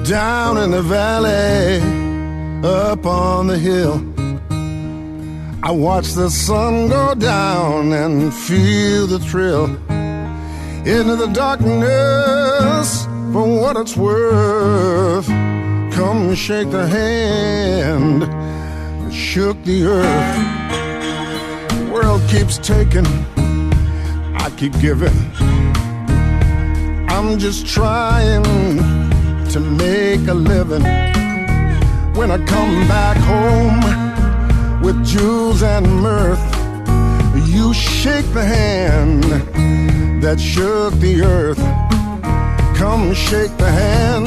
Down in the valley, up on the hill, I watch the sun go down and feel the thrill. Into the darkness, for what it's worth, come shake the hand that shook the earth. The world keeps taking, I keep giving. I'm just trying to make a living. When I come back home with jewels and mirth, you shake the hand that shook the earth. Come shake the hand,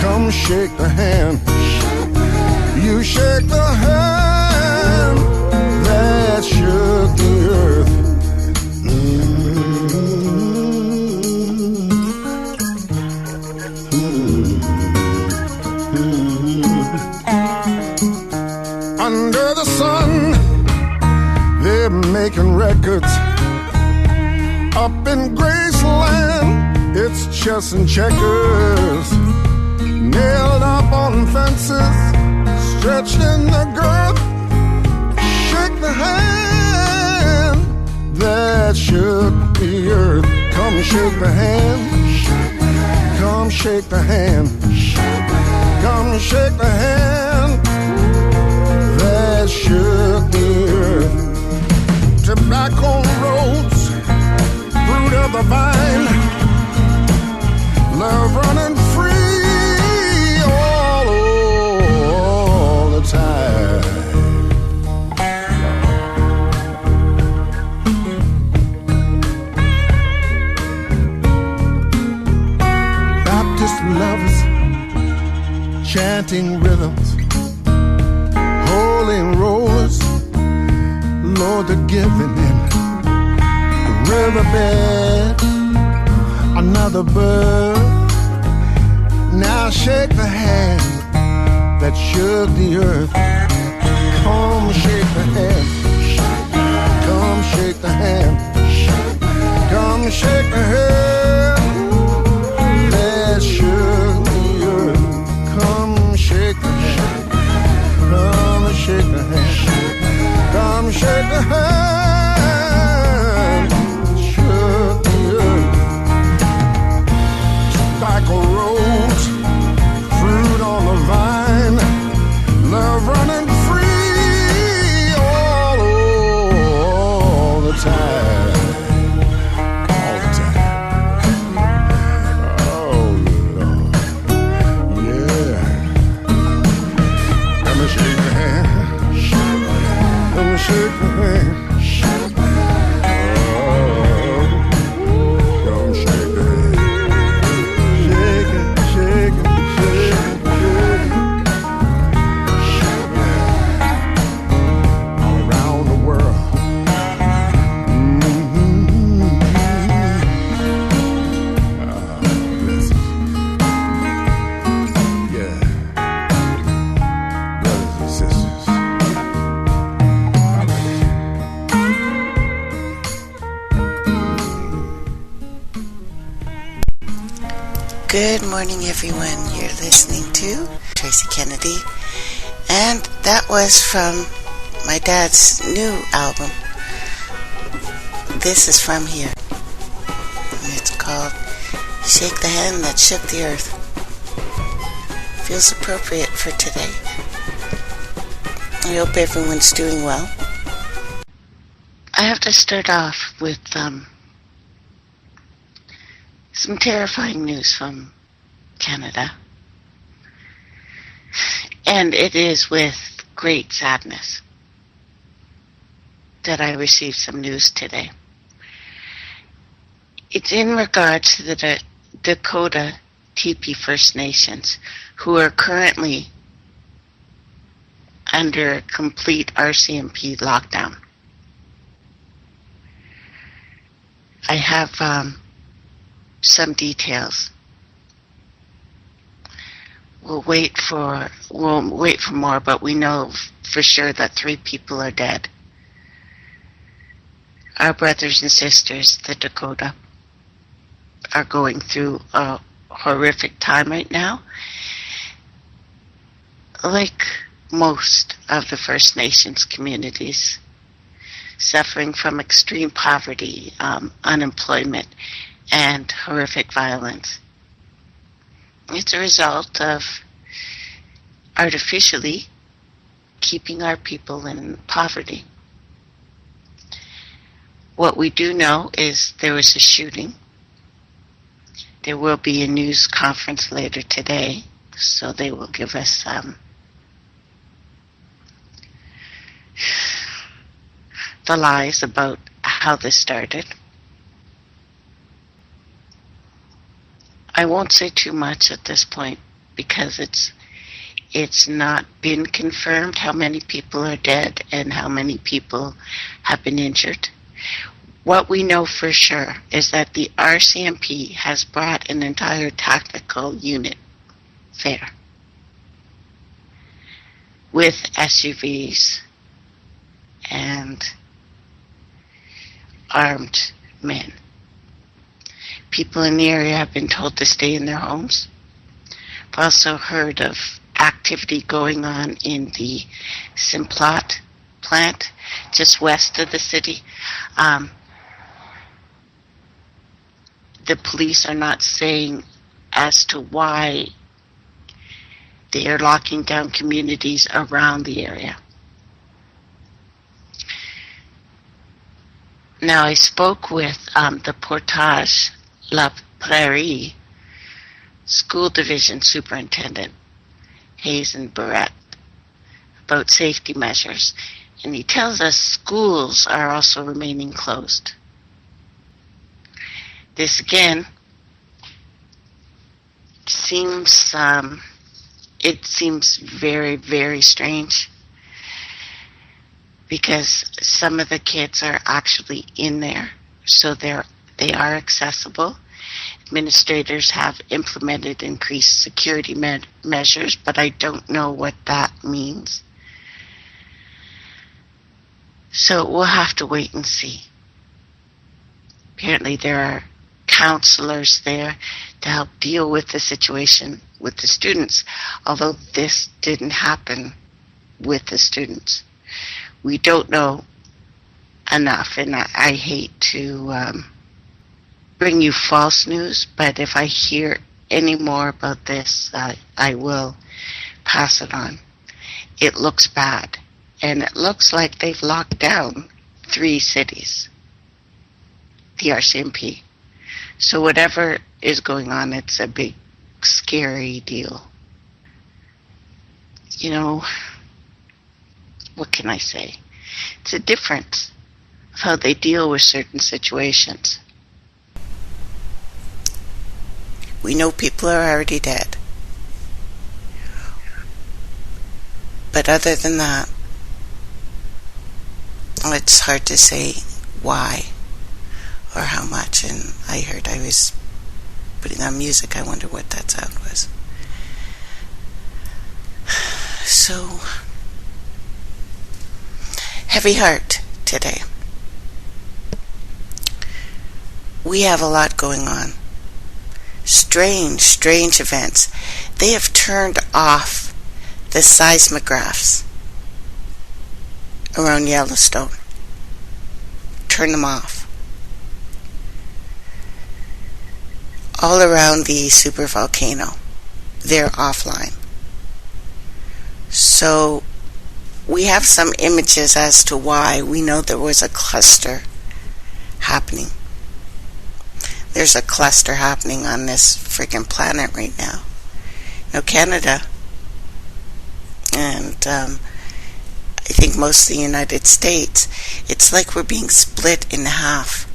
come shake the hand. You shake the hand that shook the earth. Under the sun, they're making records. Up in Graceland, it's chess and checkers. Nailed up on fences, stretched in the girth. Shake the hand that shook the earth. Come shake the hand, come shake the hand, come shake the hand that shook the earth. Tobacco roads, fruit of the vine, love running free all the time. Baptist lovers chanting rhythms, holy rollers, Lord, the giving in the riverbed, another bird. Now shake the hand that shook the earth. Come shake the hand, come shake the hand, come shake the hand that shook the earth. Come shake the hand, come shake the hand, come shake the hand that shook the earth. Tobacco roads, fruit on the vine, love running free all the time. All the time. Oh, Lord. Yeah. Let me shake the hand. Let me shake the hand. Good morning, everyone. You're listening to Tracey Kennedy, and that was from my dad's new album. This is from here, and it's called Shake the Hand That Shook the Earth. Feels appropriate for today. I hope everyone's doing well. I have to start off with some terrifying news from Canada. And it is with great sadness that I received some news today. It's in regards to the Dakota Tipi First Nations, who are currently under complete RCMP lockdown. I have some details. We'll wait for more, but we know for sure that 3 people are dead. Our brothers and sisters, the Dakota, are going through a horrific time right now, like most of the First Nations communities, suffering from extreme poverty, unemployment, and horrific violence. It's a result of artificially keeping our people in poverty. What we do know is there was a shooting. There will be a news conference later today, so they will give us the lies about how this started. I won't say too much at this point because it's not been confirmed how many people are dead and how many people have been injured. What we know for sure is that the RCMP has brought an entire tactical unit there with SUVs and armed men. People in the area have been told to stay in their homes. I've also heard of activity going on in the Simplot plant just west of the city. The police are not saying as to why they are locking down communities around the area. Now, I spoke with the Portage La Prairie School Division Superintendent, Hazen Barrett, about safety measures, and he tells us schools are also remaining closed. This again seems very, very strange because some of the kids are actually in there, so they are accessible. Administrators have implemented increased security measures, but I don't know what that means. So we'll have to wait and see. Apparently there are counselors there to help deal with the situation with the students, although this didn't happen with the students. We don't know enough, and I hate to bring you false news, but if I hear any more about this, I will pass it on. It looks bad, and it looks like they've locked down 3 cities, the RCMP. So whatever is going on, it's a big, scary deal. You know, what can I say? It's a difference of how they deal with certain situations. We know people are already dead. But other than that, it's hard to say why or how much. And I was putting on music. I wonder what that sound was. So, heavy heart today. We have a lot going on. Strange events. They have turned off the seismographs around Yellowstone. Turn them off. All around the supervolcano, they're offline. So we have some images as to why. We know there was a cluster happening. There's a cluster happening on this freaking planet right now. You know, Canada and I think most of the United States, it's like we're being split in half.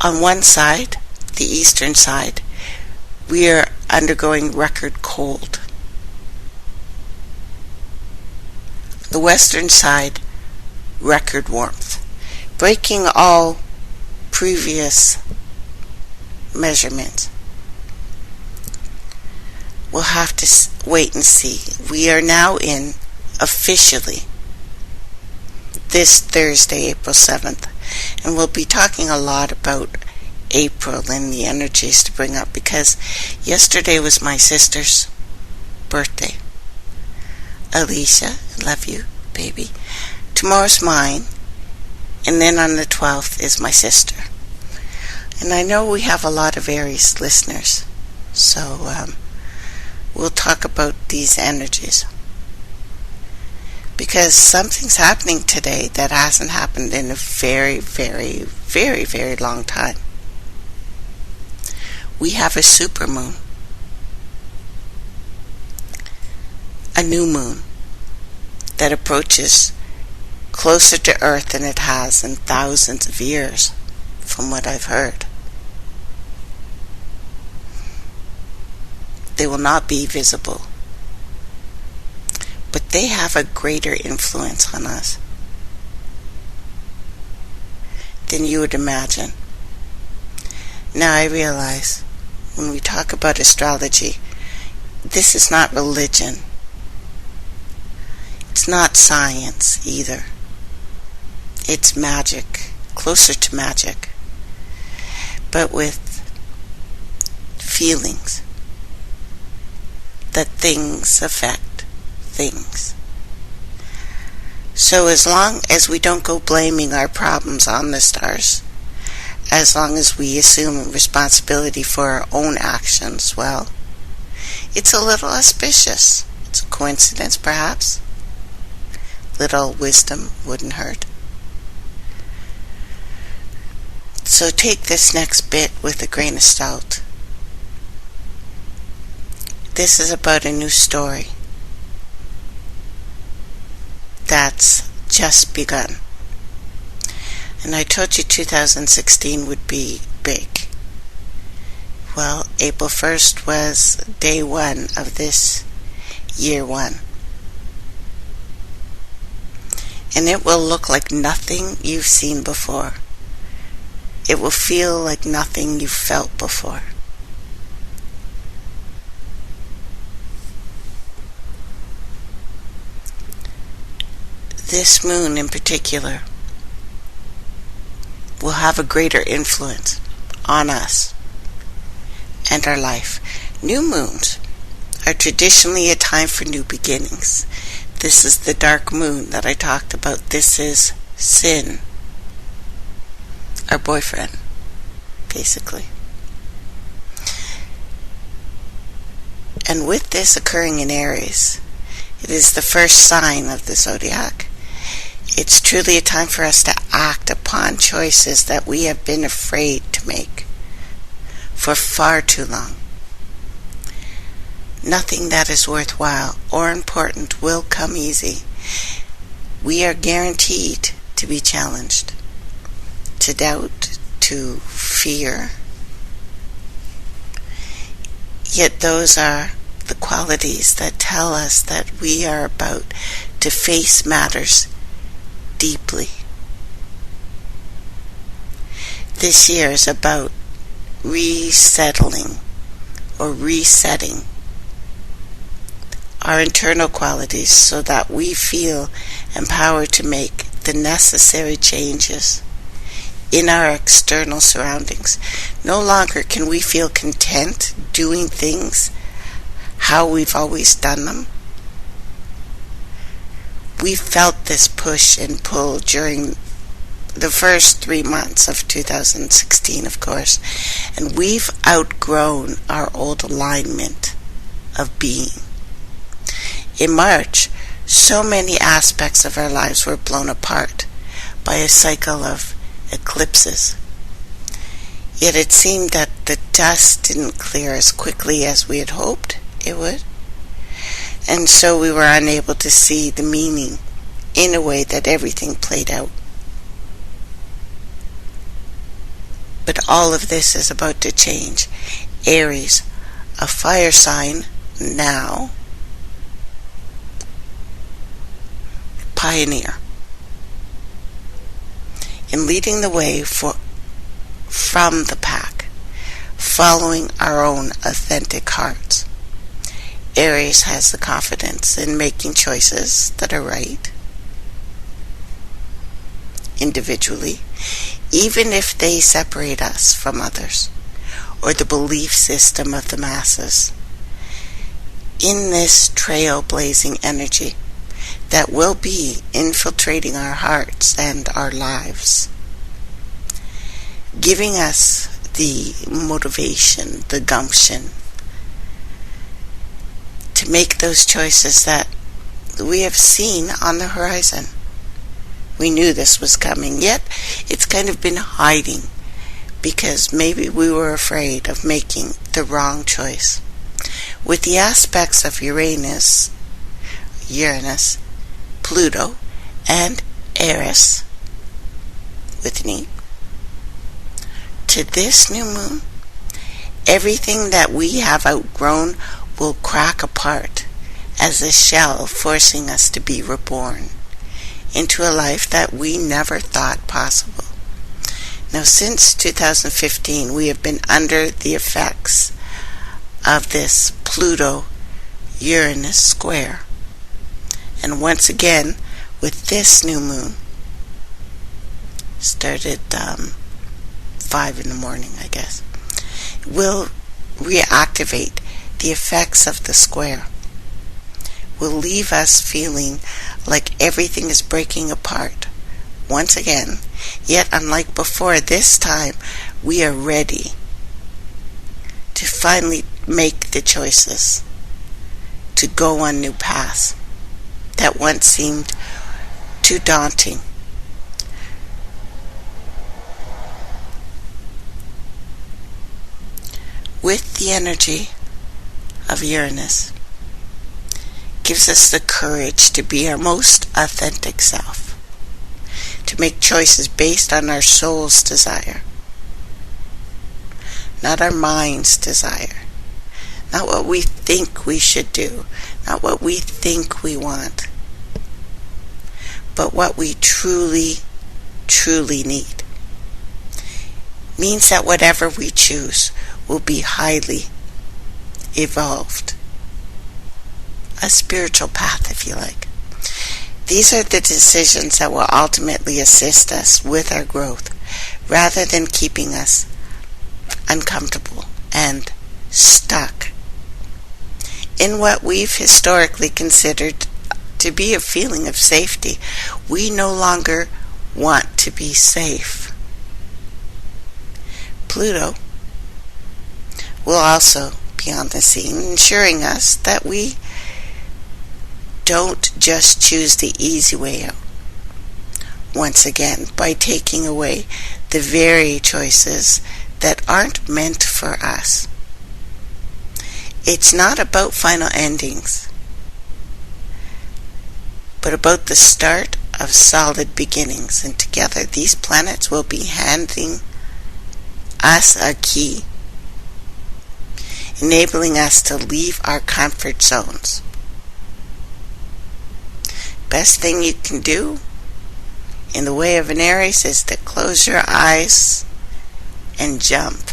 On one side, the eastern side, we are undergoing record cold. The western side, record warmth, breaking all previous measurements. We'll have to wait and see. We are now in, officially, this Thursday, April 7th, and we'll be talking a lot about April and the energies to bring up, because yesterday was my sister's birthday. Alicia, love you, baby. Tomorrow's mine, and then on the 12th is my sister. And I know we have a lot of Aries listeners, so we'll talk about these energies. Because something's happening today that hasn't happened in a very, very, very, very long time. We have a supermoon. A new moon that approaches closer to Earth than it has in thousands of years, from what I've heard. They will not be visible, but they have a greater influence on us than you would imagine. Now I realize when we talk about astrology, this is not religion. It's not science either. It's magic, closer to magic, but with feelings that things affect things. So as long as we don't go blaming our problems on the stars, as long as we assume responsibility for our own actions, well, it's a little auspicious. It's a coincidence, perhaps. Little wisdom wouldn't hurt. So take this next bit with a grain of salt. This is about a new story that's just begun. And I told you 2016 would be big. Well, April 1st was day one of this year one. And it will look like nothing you've seen before. It will feel like nothing you've felt before. This moon in particular will have a greater influence on us and our life. New moons are traditionally a time for new beginnings. This is the dark moon that I talked about. This is Sin, our boyfriend, basically. And with this occurring in Aries, it is the first sign of the zodiac. It's truly a time for us to act upon choices that we have been afraid to make for far too long. Nothing that is worthwhile or important will come easy. We are guaranteed to be challenged, to doubt, to fear. Yet those are the qualities that tell us that we are about to face matters deeply. This year is about resettling or resetting our internal qualities so that we feel empowered to make the necessary changes in our external surroundings. No longer can we feel content doing things how we've always done them. We felt this push and pull during the first 3 months of 2016, of course, and we've outgrown our old alignment of being. In March, so many aspects of our lives were blown apart by a cycle of eclipses. Yet it seemed that the dust didn't clear as quickly as we had hoped it would. And so we were unable to see the meaning in a way that everything played out. But all of this is about to change. Aries, a fire sign now, pioneer in leading the way from the pack, following our own authentic hearts. Aries has the confidence in making choices that are right, individually, even if they separate us from others or the belief system of the masses, in this trailblazing energy that will be infiltrating our hearts and our lives, giving us the motivation, the gumption to make those choices that we have seen on the horizon. We knew this was coming, yet it's kind of been hiding because maybe we were afraid of making the wrong choice. With the aspects of Uranus, Pluto, and Eris, with an E, to this new moon, everything that we have outgrown will crack apart as a shell, forcing us to be reborn into a life that we never thought possible. Now, since 2015, we have been under the effects of this Pluto-Uranus square. And once again, with this new moon, started 5 in the morning, I guess, will reactivate the effects of the square. Will leave us feeling like everything is breaking apart once again. Yet, unlike before, this time we are ready to finally make the choices to go on new paths that once seemed too daunting. With the energy of Uranus, gives us the courage to be our most authentic self, to make choices based on our soul's desire, not our mind's desire, not what we think we should do, not what we think we want, but what we truly, truly need. Means that whatever we choose will be highly evolved. A spiritual path, if you like. These are the decisions that will ultimately assist us with our growth, rather than keeping us uncomfortable and stuck in what we've historically considered to be a feeling of safety. We no longer want to be safe. Pluto will also be on the scene, ensuring us that we don't just choose the easy way out. Once again, by taking away the very choices that aren't meant for us. It's not about final endings, but about the start of solid beginnings. And together, these planets will be handing us a key, enabling us to leave our comfort zones. Best thing you can do in the way of an Aries is to close your eyes and jump.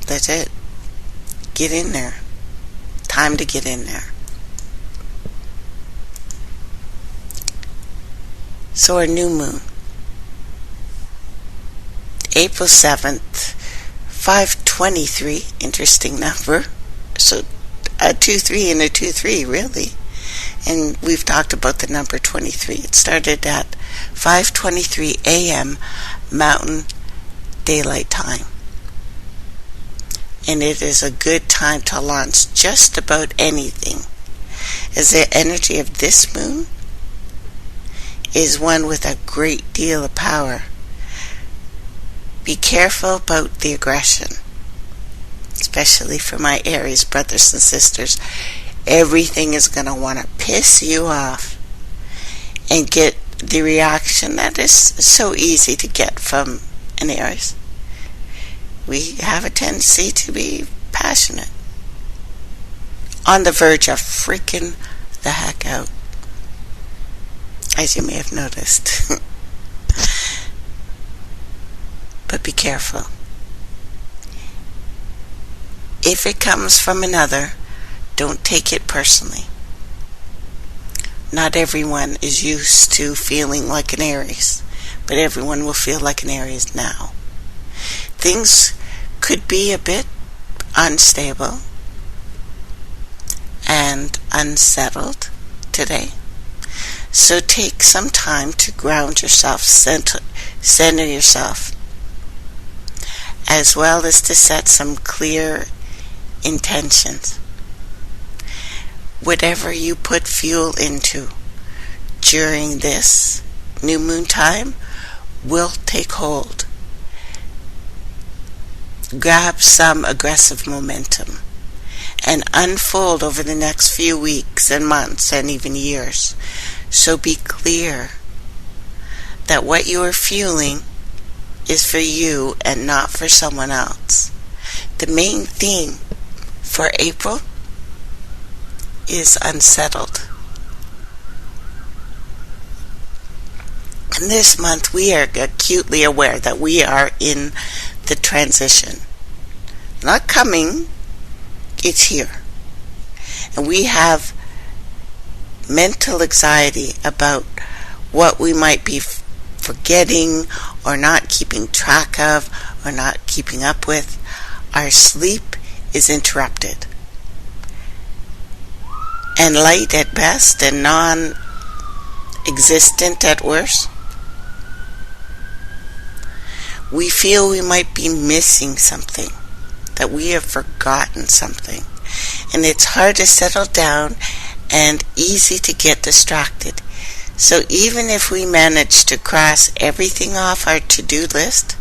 That's it. Get in there. Time to get in there. So our new moon, April 7th, 5:23, interesting number. So a 2-3 and a 2-3, really. And we've talked about the number 23. It started at 5:23 a.m. Mountain Daylight Time. And it is a good time to launch just about anything, as the energy of this moon is one with a great deal of power. Be careful about the aggression, especially for my Aries brothers and sisters. Everything is going to want to piss you off and get the reaction that is so easy to get from an Aries. We have a tendency to be passionate, on the verge of freaking the heck out, as you may have noticed. But be careful. If it comes from another, don't take it personally. Not everyone is used to feeling like an Aries, but everyone will feel like an Aries now. Things could be a bit unstable and unsettled today. So take some time to ground yourself, center yourself, as well as to set some clear intentions. Whatever you put fuel into during this new moon time will take hold. Grab some aggressive momentum and unfold over the next few weeks and months and even years. So be clear that what you are fueling is for you and not for someone else. The main theme for April is unsettled. And this month we are acutely aware that we are in the transition. Not coming, it's here. And we have mental anxiety about what we might be forgetting or not keeping track of or not keeping up with. Our sleep is interrupted and light at best and non-existent at worst. We feel we might be missing something, that we have forgotten something, and it's hard to settle down and easy to get distracted. So even if we manage to cross everything off our to-do list,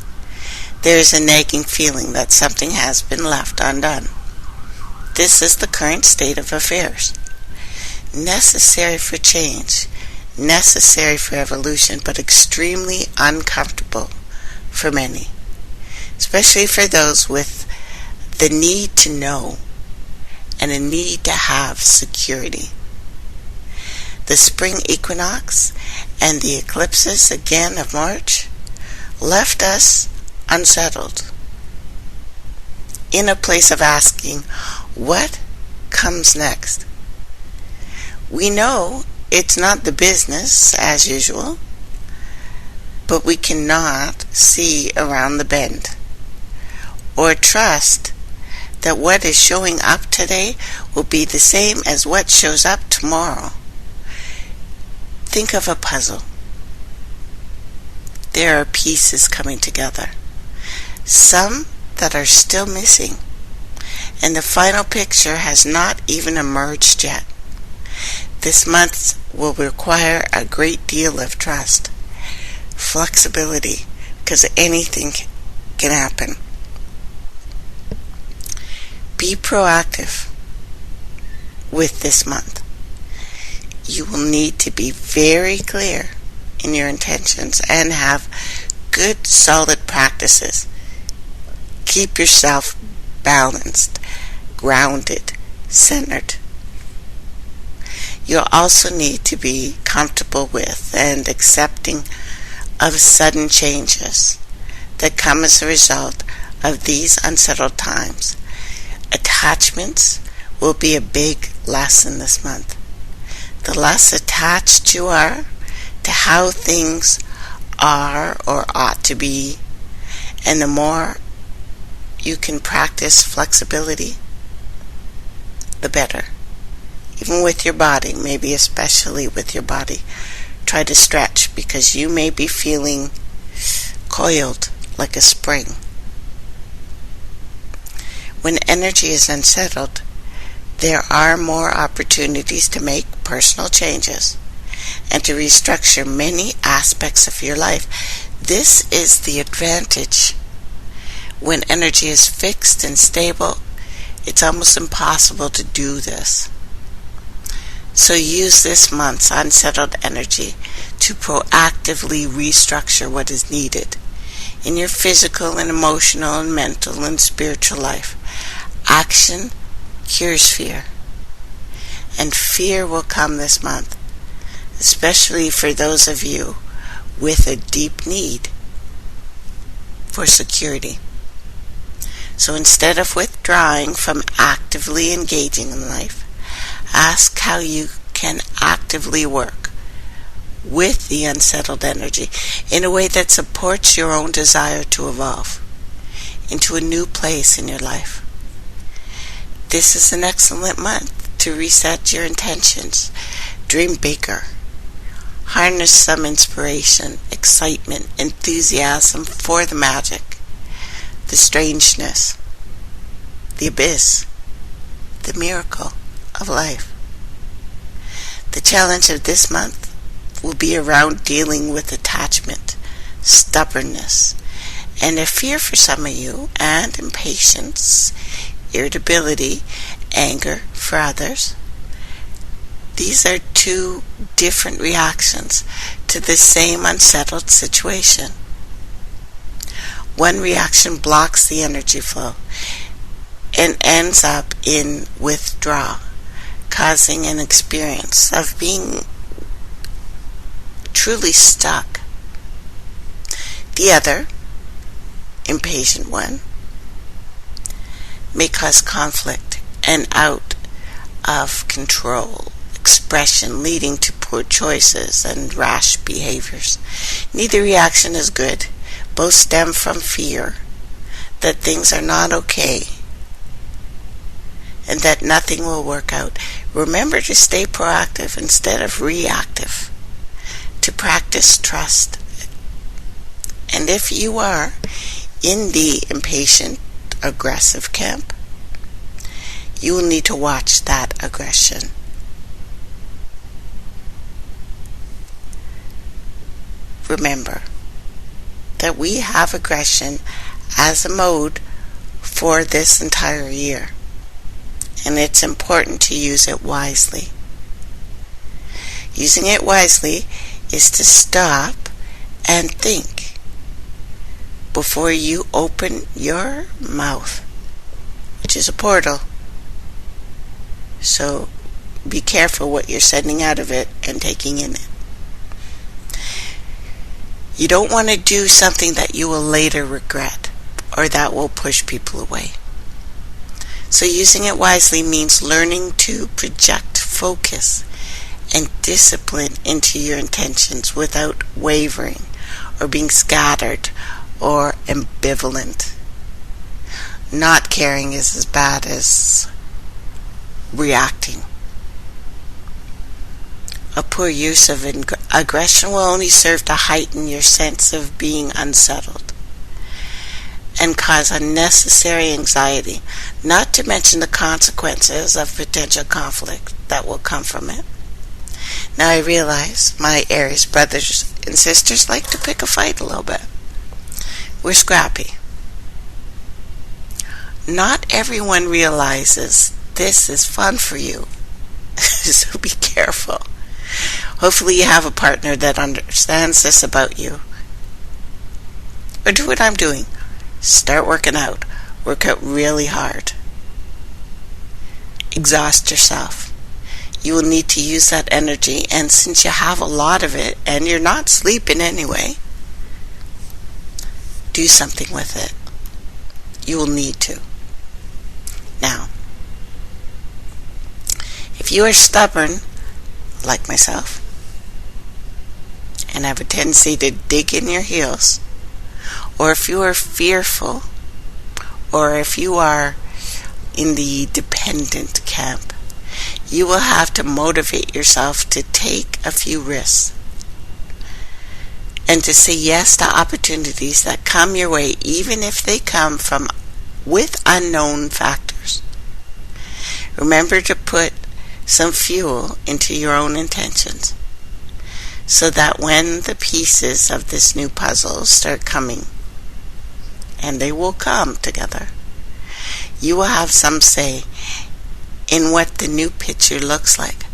there is a nagging feeling that something has been left undone. This is the current state of affairs. Necessary for change, necessary for evolution, but extremely uncomfortable for many, especially for those with the need to know and a need to have security. The spring equinox and the eclipses again of March left us unsettled, in a place of asking, what comes next? We know it's not the business as usual, but we cannot see around the bend or trust that what is showing up today will be the same as what shows up tomorrow. Think of a puzzle. There are pieces coming together, some that are still missing, and the final picture has not even emerged yet. This month will require a great deal of trust, flexibility, because anything can happen. Be proactive with this month. You will need to be very clear in your intentions and have good, solid practices. Keep yourself balanced, grounded, centered. You'll also need to be comfortable with and accepting of sudden changes that come as a result of these unsettled times. Attachments will be a big lesson this month. The less attached you are to how things are or ought to be, and the more you can practice flexibility, the better. Even with your body, maybe especially with your body, try to stretch, because you may be feeling coiled like a spring. When energy is unsettled, there are more opportunities to make personal changes and to restructure many aspects of your life. This is the advantage. When energy is fixed and stable, it's almost impossible to do this. So use this month's unsettled energy to proactively restructure what is needed in your physical and emotional and mental and spiritual life. Action cures fear, and fear will come this month, especially for those of you with a deep need for security. So instead of withdrawing from actively engaging in life, ask how you can actively work with the unsettled energy in a way that supports your own desire to evolve into a new place in your life. This is an excellent month to reset your intentions, dream bigger, harness some inspiration, excitement, enthusiasm for the magic, the strangeness, the abyss, the miracle of life. The challenge of this month will be around dealing with attachment, stubbornness, and a fear for some of you, and impatience, irritability, anger for others. These are two different reactions to the same unsettled situation. One reaction blocks the energy flow and ends up in withdrawal, causing an experience of being truly stuck. The other, impatient one, may cause conflict and out of control expression, leading to poor choices and rash behaviors. Neither reaction is good. Both stem from fear that things are not okay and that nothing will work out. Remember to stay proactive instead of reactive, to practice trust. And if you are in the impatient, aggressive camp, you will need to watch that aggression. Remember that we have aggression as a mode for this entire year, and it's important to use it wisely. Using it wisely is to stop and think before you open your mouth, which is a portal. So be careful what you're sending out of it and taking in it. You don't want to do something that you will later regret or that will push people away. So using it wisely means learning to project focus and discipline into your intentions without wavering or being scattered or ambivalent. Not caring is as bad as reacting. A poor use of aggression will only serve to heighten your sense of being unsettled and cause unnecessary anxiety, not to mention the consequences of potential conflict that will come from it. Now I realize my Aries brothers and sisters like to pick a fight a little bit. We're scrappy. Not everyone realizes this is fun for you, so be careful. Hopefully you have a partner that understands this about you. Or do what I'm doing. Start working out. Work out really hard. Exhaust yourself. You will need to use that energy, and since you have a lot of it and you're not sleeping anyway, do something with it. You will need to. Now, if you are stubborn, like myself, and have a tendency to dig in your heels, or if you are fearful, or if you are in the dependent camp, you will have to motivate yourself to take a few risks and to say yes to opportunities that come your way, even if they come from with unknown factors. Remember to put some fuel into your own intentions so that when the pieces of this new puzzle start coming, and they will come together, you will have some say in what the new picture looks like.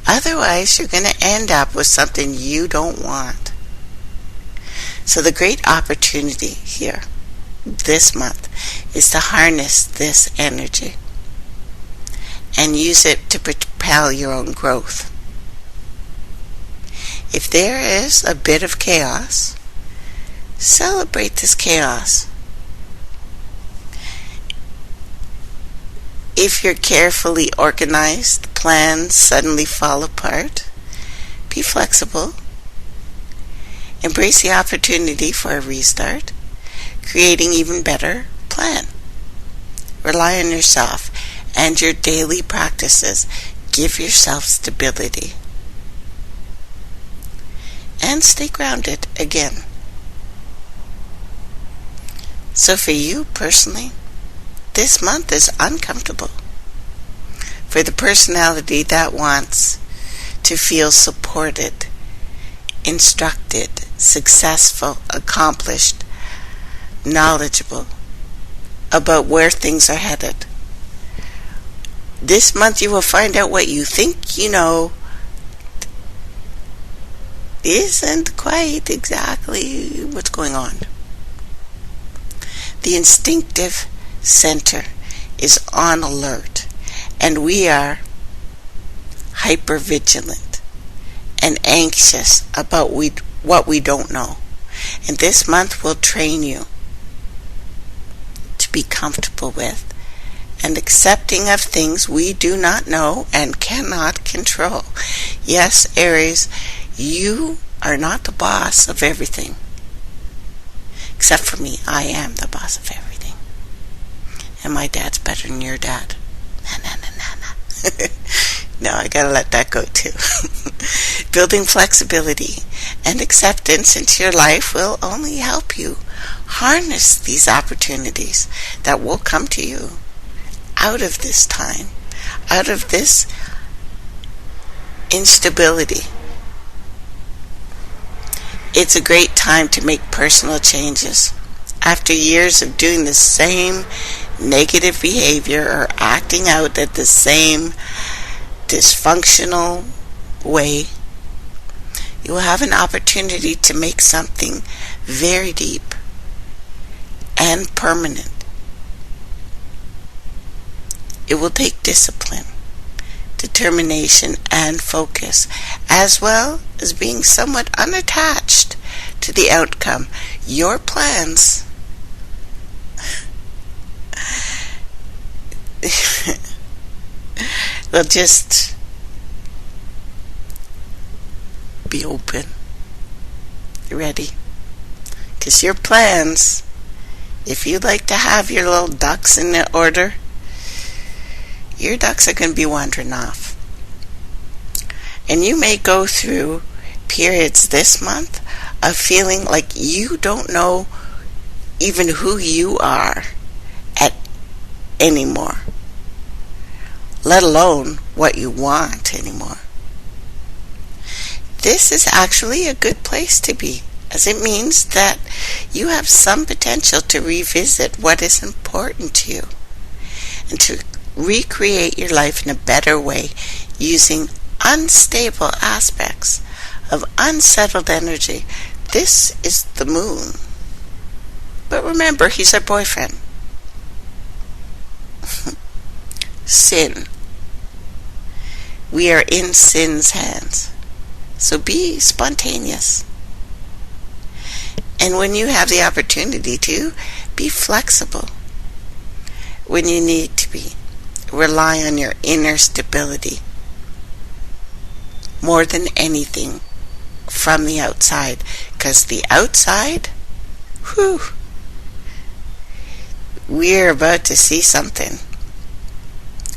Otherwise, you're going to end up with something you don't want. So the great opportunity here this month is to harness this energy and use it to propel your own growth. If there is a bit of chaos, celebrate this chaos. If you're carefully organized, plans suddenly fall apart, be flexible. Embrace the opportunity for a restart, creating even better plan. Rely on yourself and your daily practices. Give yourself stability. And stay grounded again. So for you personally, this month is uncomfortable. For the personality that wants to feel supported, instructed, successful, accomplished, knowledgeable about where things are headed. This month you will find out what you think you know isn't quite exactly what's going on. The instinctive center is on alert, and we are hypervigilant and anxious about what we don't know. And this month will train you to be comfortable with and accepting of things we do not know and cannot control. Yes, Aries, you are not the boss of everything. Except for me, I am the boss of everything. And my dad's better than your dad. Na. No, I gotta let that go too. Building flexibility and acceptance into your life will only help you harness these opportunities that will come to you out of this time, out of this instability. It's a great time to make personal changes. After years of doing the same negative behavior or acting out at the same dysfunctional way, you will have an opportunity to make something very deep and permanent. It will take discipline, determination, and focus, as well as being somewhat unattached to the outcome. Your plans will just be open, ready. Because your plans, if you like to have your little ducks in order, your ducks are going to be wandering off. And you may go through periods this month of feeling like you don't know even who you are anymore, let alone what you want anymore. This is actually a good place to be, as it means that you have some potential to revisit what is important to you and to recreate your life in a better way using unstable aspects of unsettled energy. This is the moon. But remember, he's our boyfriend. Sin. We are in sin's hands. So be spontaneous. And when you have the opportunity to, be flexible. When you need to be, rely on your inner stability more than anything from the outside. Because the outside, we're about to see something.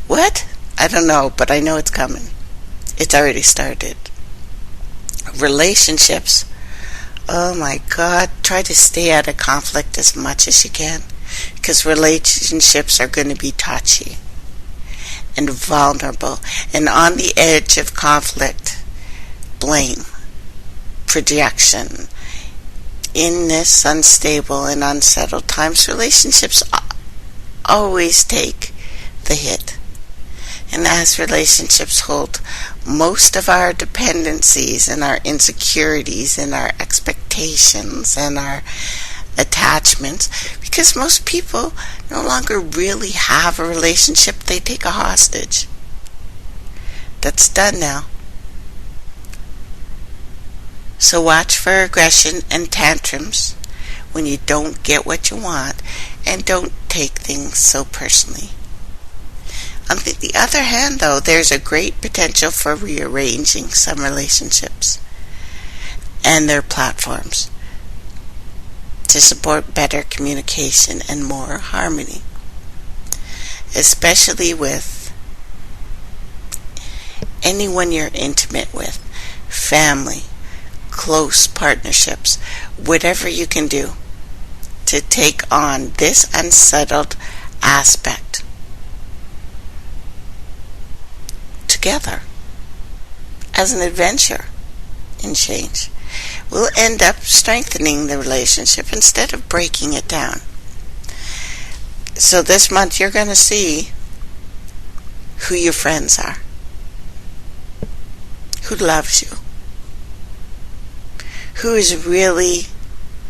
What? I don't know, but I know it's coming. It's already started. Relationships. Oh my God, try to stay out of conflict as much as you can, because relationships are going to be touchy and vulnerable and on the edge of conflict, blame, projection. In this unstable and unsettled times, relationships always take the hit. And as relationships hold most of our dependencies and our insecurities and our expectations and our attachments, because most people no longer really have a relationship, they take a hostage. That's done now. So watch for aggression and tantrums when you don't get what you want, and don't take things so personally. On the other hand, though, there's a great potential for rearranging some relationships and their platforms to support better communication and more harmony, especially with anyone you're intimate with, family, close partnerships, whatever you can do to take on this unsettled aspect together as an adventure in change will end up strengthening the relationship instead of breaking it down. So this month you're going to see who your friends are, who loves you, who is really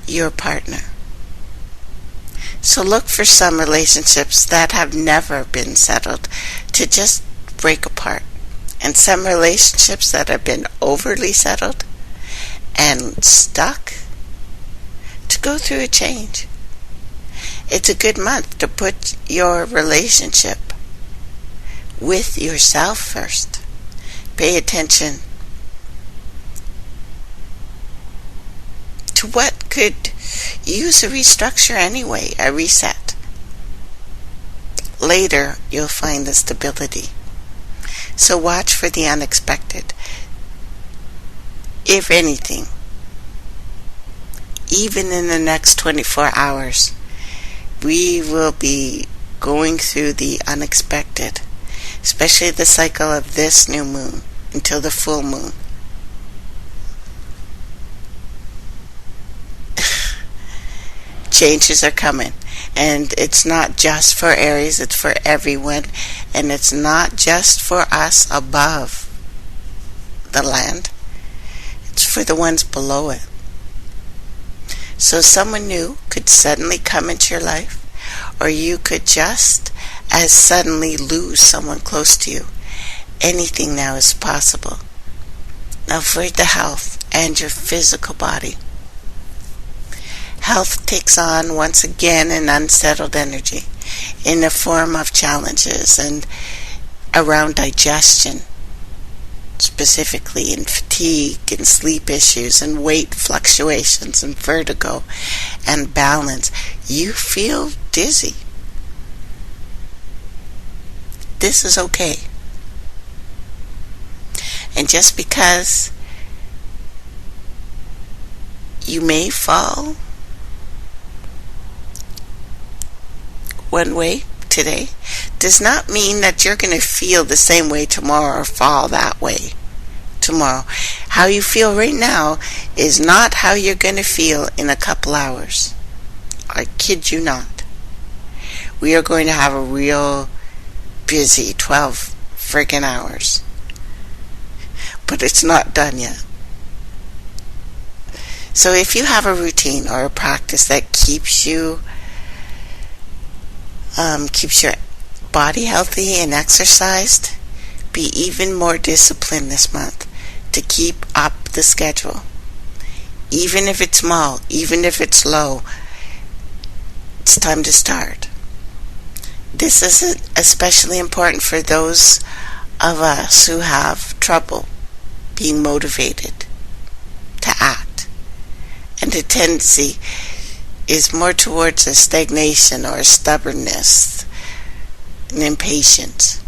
your partner. So look for some relationships that have never been settled to just break apart, and some relationships that have been overly settled and stuck to go through a change. It's a good month to put your relationship with yourself first. Pay attention to what could use a restructure anyway, a reset. Later, you'll find the stability. So watch for the unexpected. If anything, even in the next 24 hours, we will be going through the unexpected, especially the cycle of this new moon until the full moon. Changes are coming, and it's not just for Aries, it's for everyone, and it's not just for us above the land, it's for the ones below it. So someone new could suddenly come into your life, or you could just as suddenly lose someone close to you. Anything now is possible. Now for the health and your physical body. Health takes on once again an unsettled energy in the form of challenges and around digestion, specifically in fatigue and sleep issues and weight fluctuations and vertigo and balance. You feel dizzy. This is okay. And just because you may fall one way today does not mean that you're going to feel the same way tomorrow or fall that way tomorrow. How you feel right now is not how you're going to feel in a couple hours. I kid you not. We are going to have a real busy 12 friggin' hours. But it's not done yet. So if you have a routine or a practice that keeps your body healthy and exercised, be even more disciplined this month to keep up the schedule. Even if it's small, even if it's low, it's time to start. This is especially important for those of us who have trouble being motivated to act, and the tendency is more towards a stagnation or a stubbornness and impatience.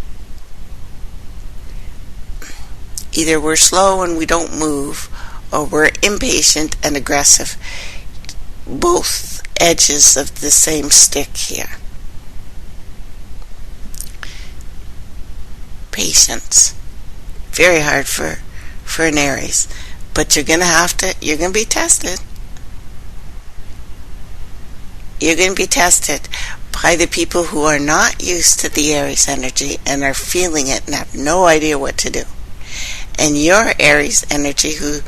Either we're slow and we don't move, or we're impatient and aggressive. Both edges of the same stick here. Patience. Very hard for an Aries. But you're going to be tested. You're going to be tested by the people who are not used to the Aries energy and are feeling it and have no idea what to do. And your Aries energy who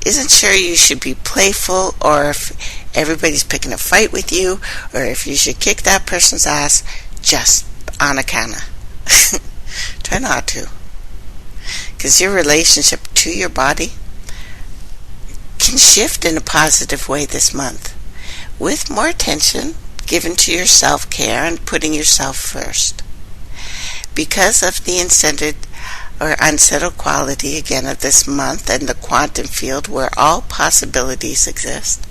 isn't sure you should be playful, or if everybody's picking a fight with you, or if you should kick that person's ass just on account of. Try not to. Because your relationship to your body can shift in a positive way this month, with more attention given to your self-care and putting yourself first. Because of the unsettled quality again of this month and the quantum field where all possibilities exist,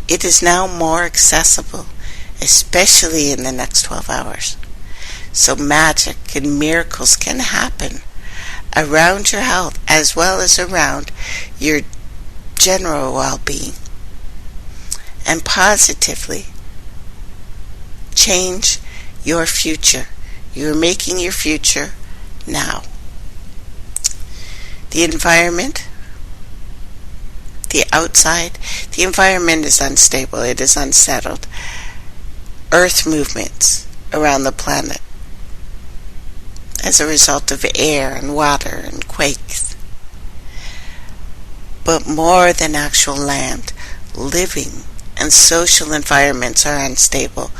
it is now more accessible, especially in the next 12 hours. So magic and miracles can happen around your health as well as around your general well-being, and positively change your future. You're making your future now. The environment, the outside, the environment is unstable, it is unsettled. Earth movements around the planet as a result of air and water and quakes. But more than actual land, living and social environments are unstable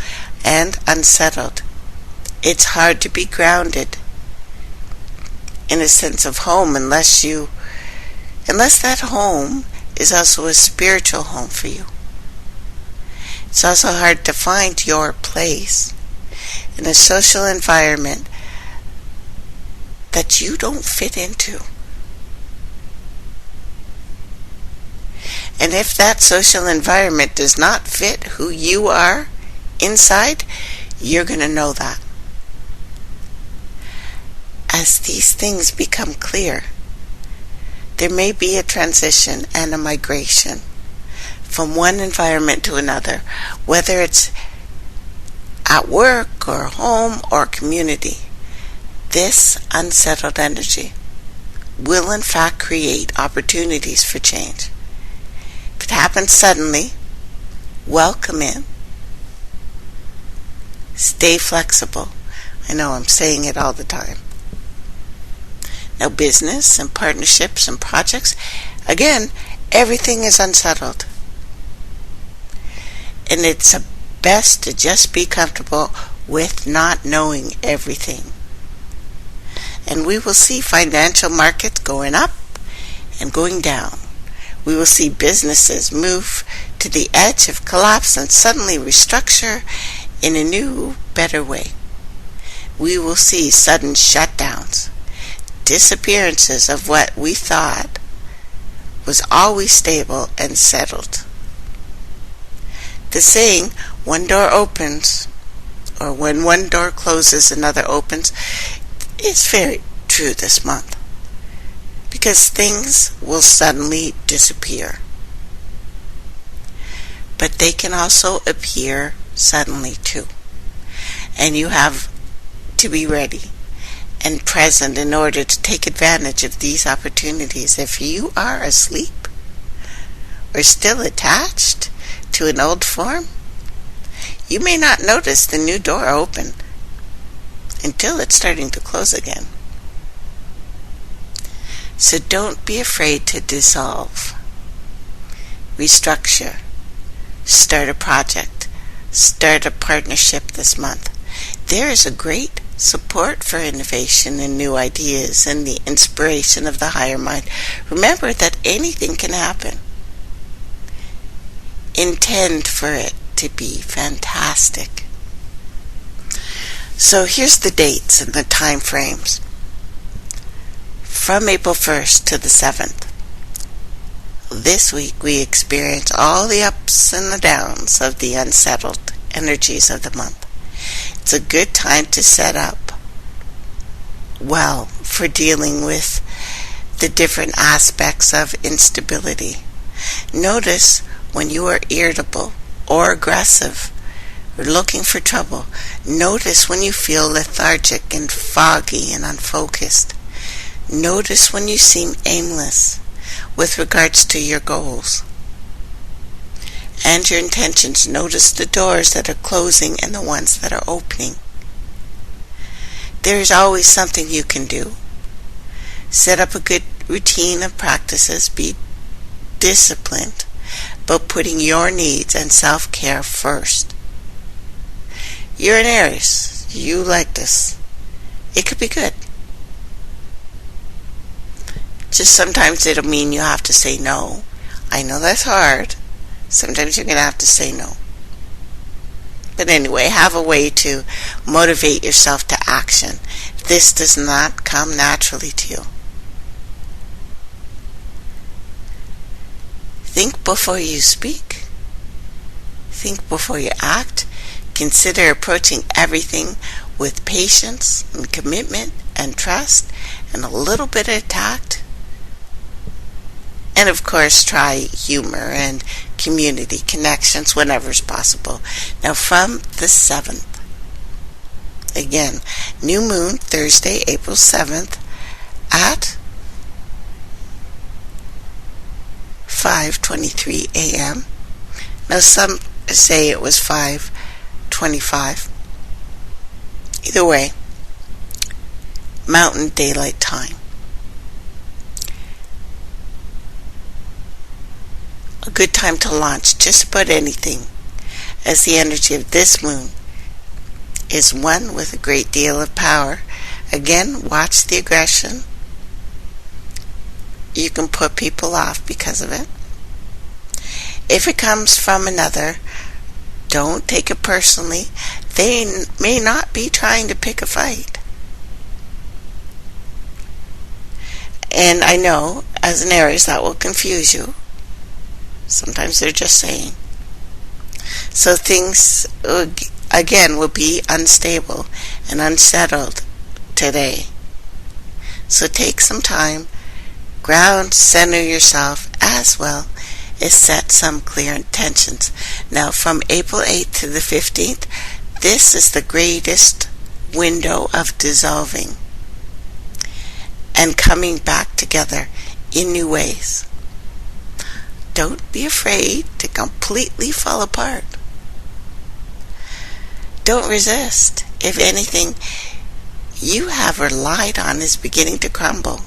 and unsettled. It's hard to be grounded in a sense of home unless that home is also a spiritual home for you. It's also hard to find your place in a social environment that you don't fit into. And if that social environment does not fit who you are inside, you're going to know that. As these things become clear, there may be a transition and a migration from one environment to another, whether it's at work or home or community. This unsettled energy will in fact create opportunities for change. If it happens suddenly, welcome in. Stay flexible. I know I'm saying it all the time. Now, business and partnerships and projects, again, everything is unsettled. And it's best to just be comfortable with not knowing everything. And we will see financial markets going up and going down. We will see businesses move to the edge of collapse and suddenly restructure in a new, better way. We will see sudden shutdowns, disappearances of what we thought was always stable and settled. The saying, one door opens, or when one door closes, another opens, is very true this month. Because things will suddenly disappear. But they can also appear suddenly too. And you have to be ready and present in order to take advantage of these opportunities. If you are asleep or still attached to an old form, you may not notice the new door open until it's starting to close again. So don't be afraid to dissolve, restructure, start a project, start a partnership this month. There is a great support for innovation and new ideas and the inspiration of the higher mind. Remember that anything can happen. Intend for it to be fantastic. So here's the dates and the time frames. From April 1st to the 7th. This week we experience all the ups and the downs of the unsettled energies of the month. It's a good time to set up well for dealing with the different aspects of instability. Notice when you are irritable or aggressive or looking for trouble. Notice when you feel lethargic and foggy and unfocused. Notice when you seem aimless with regards to your goals and your intentions. Notice the doors that are closing and the ones that are opening. There is always something you can do. Set up a good routine of practices. Be disciplined, but putting your needs and self-care first. You're an Aries. You like this. It could be good. Just sometimes it'll mean you have to say no. I know that's hard. Sometimes you're going to have to say no. But anyway, have a way to motivate yourself to action This does not come naturally to you. Think before you speak. Think before you act. Consider approaching everything with patience and commitment and trust and a little bit of tact. And of course, try humor and community connections whenever is possible. Now, from the 7th, again, new moon, Thursday, April 7th, at 5:23 a.m. Now, some say it was 5:25. Either way, Mountain Daylight Time. A good time to launch just about anything, as the energy of this moon is one with a great deal of power. Again, watch the aggression. You can put people off because of it. If it comes from another, don't take it personally. They may not be trying to pick a fight. And I know, as an Aries, that will confuse you. Sometimes they're just saying. So things, again, will be unstable and unsettled today. So take some time, ground, center yourself, as well as set some clear intentions. Now, from April 8th to the 15th, this is the greatest window of dissolving and coming back together in new ways. Don't be afraid to completely fall apart. Don't resist. If anything you have relied on is beginning to crumble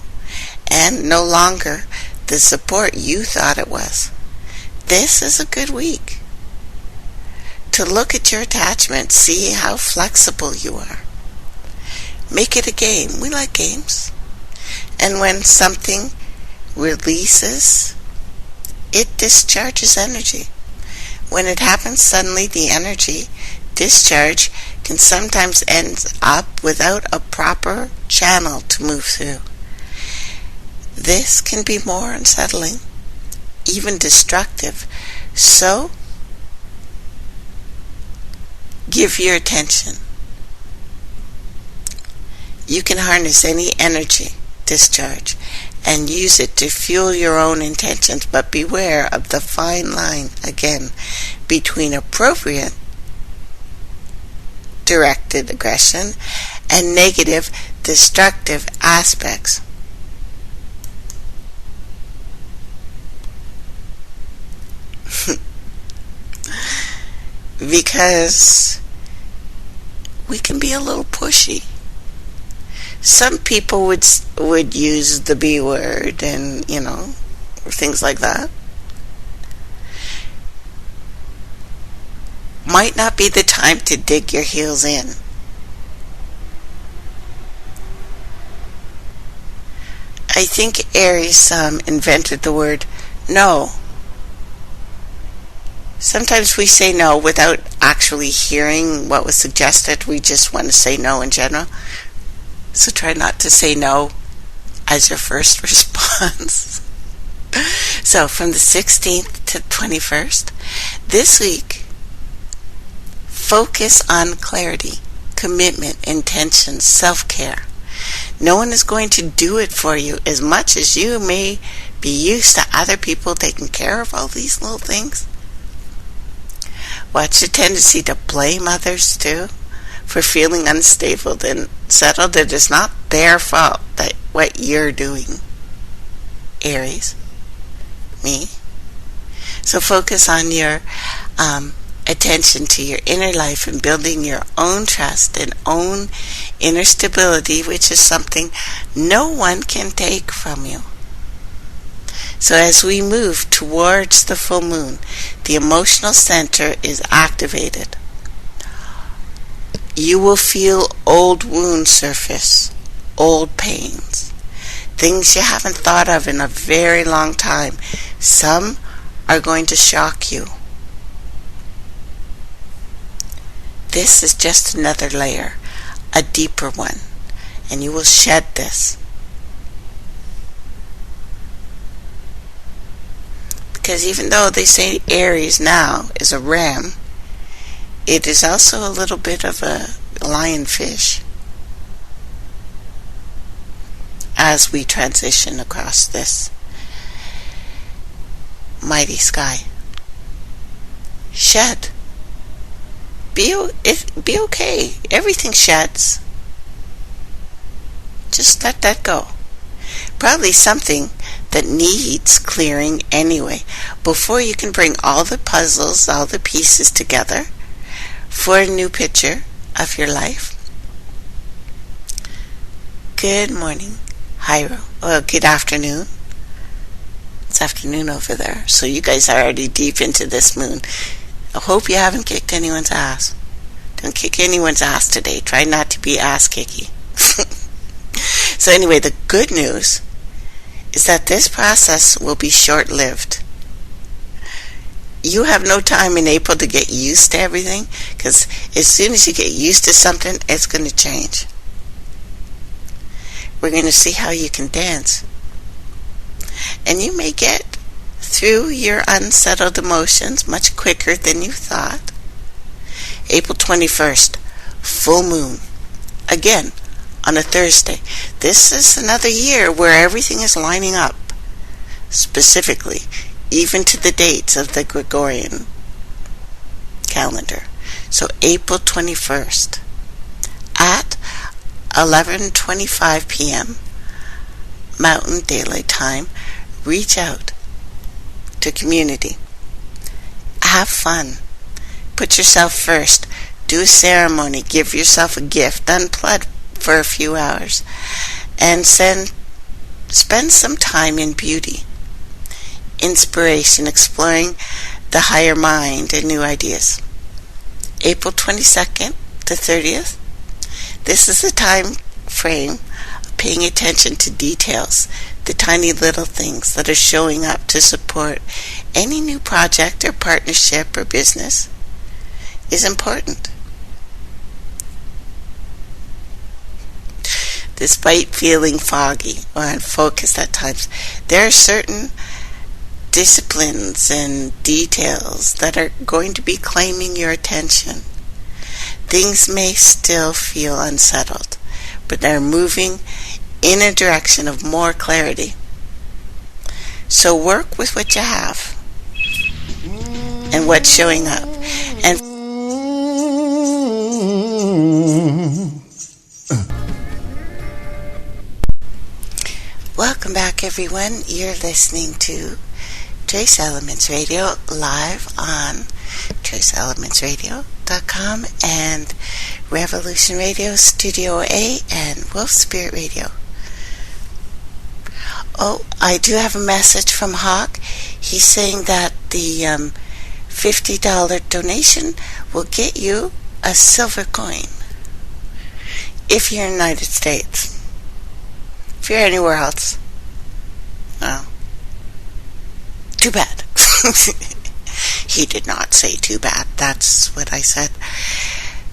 and no longer the support you thought it was. This is a good week to look at your attachment, see how flexible you are. Make it a game. We like games. And when something releases, it discharges energy. When it happens suddenly, the energy discharge can sometimes end up without a proper channel to move through. This can be more unsettling, even destructive. So, give your attention. You can harness any energy discharge and use it to fuel your own intentions, but beware of the fine line, again, between appropriate directed aggression and negative destructive aspects. Because we can be a little pushy. Some people would use the B word and, or things like that. Might not be the time to dig your heels in. I think Aries invented the word no. Sometimes we say no without actually hearing what was suggested. We just want to say no in general. So try not to say no as your first response. So from the 16th to 21st, this week, focus on clarity, commitment, intention, self-care. No one is going to do it for you as much as you may be used to other people taking care of all these little things. Watch the tendency to blame others too for feeling unstable and settled. It is not their fault that what you're doing, Aries, me. So focus on your attention to your inner life and building your own trust and own inner stability, which is something no one can take from you. So as we move towards the full moon, the emotional center is activated. You will feel old wounds surface, old pains, things you haven't thought of in a very long time. Some are going to shock you. This is just another layer, a deeper one. and you will shed this. Because even though they say Aries now is a ram, it is also a little bit of a lionfish as we transition across this mighty sky. Shed. Be okay. Everything sheds. Just let that go. Probably something that needs clearing anyway, before you can bring all the puzzles, all the pieces together for a new picture of your life. Good morning, Hiro. Well, good afternoon. It's afternoon over there, so you guys are already deep into this moon. I hope you haven't kicked anyone's ass. Don't kick anyone's ass today. Try not to be ass-kicky. So anyway, the good news is that this process will be short-lived. You have no time in April to get used to everything, because as soon as you get used to something, it's going to change. We're going to see how you can dance. And you may get through your unsettled emotions much quicker than you thought. April 21st, full moon. Again, on a Thursday. This is another year where everything is lining up, specifically, even to the dates of the Gregorian calendar. So April 21st, at 11:25 p.m. Mountain Daylight Time, reach out to community. Have fun. Put yourself first. Do a ceremony. Give yourself a gift. Unplug for a few hours, and spend some time in beauty, inspiration, exploring the higher mind and new ideas. April 22nd to 30th, this is the time frame of paying attention to details, the tiny little things that are showing up to support any new project or partnership or business is important. Despite feeling foggy or unfocused at times, there are certain disciplines and details that are going to be claiming your attention. Things may still feel unsettled, but they're moving in a direction of more clarity. So work with what you have and what's showing up. And welcome back, everyone. You're listening to Trace Elements Radio live on traceelementsradio.com and Revolution Radio Studio A and Wolf Spirit Radio. Oh, I do have a message from Hawk. He's saying that the $50 donation will get you a silver coin if you're in the United States. If you're anywhere else, well, too bad. He did not say too bad. That's what I said.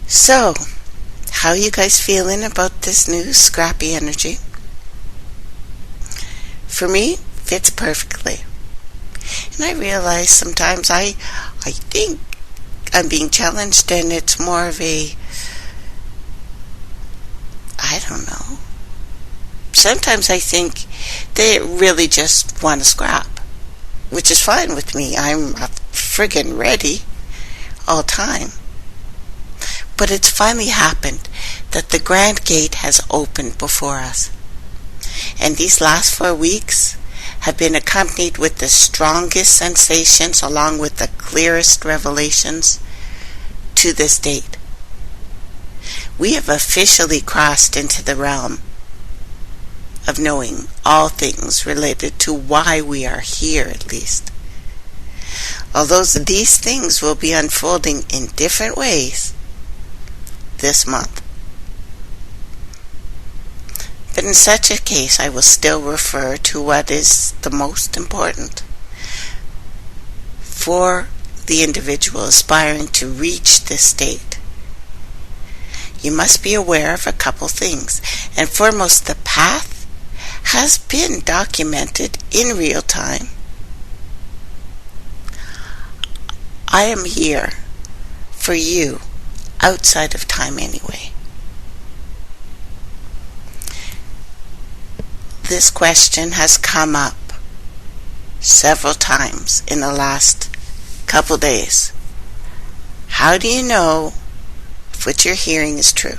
So, how are you guys feeling about this new scrappy energy? For me, fits perfectly. And I realize sometimes I think I'm being challenged, and it's more of a, I don't know. Sometimes I think they really just want to scrap, which is fine with me. I'm friggin' ready all time. But it's finally happened that the Grand Gate has opened before us. And these last 4 weeks have been accompanied with the strongest sensations along with the clearest revelations to this date. We have officially crossed into the realm of knowing all things related to why we are here, at least. Although these things will be unfolding in different ways this month. But in such a case, I will still refer to what is the most important for the individual aspiring to reach this state. you must be aware of a couple things. And foremost, the path has been documented in real time. I am here for you outside of time anyway. This question has come up several times in the last couple days. How do you know if what you're hearing is true?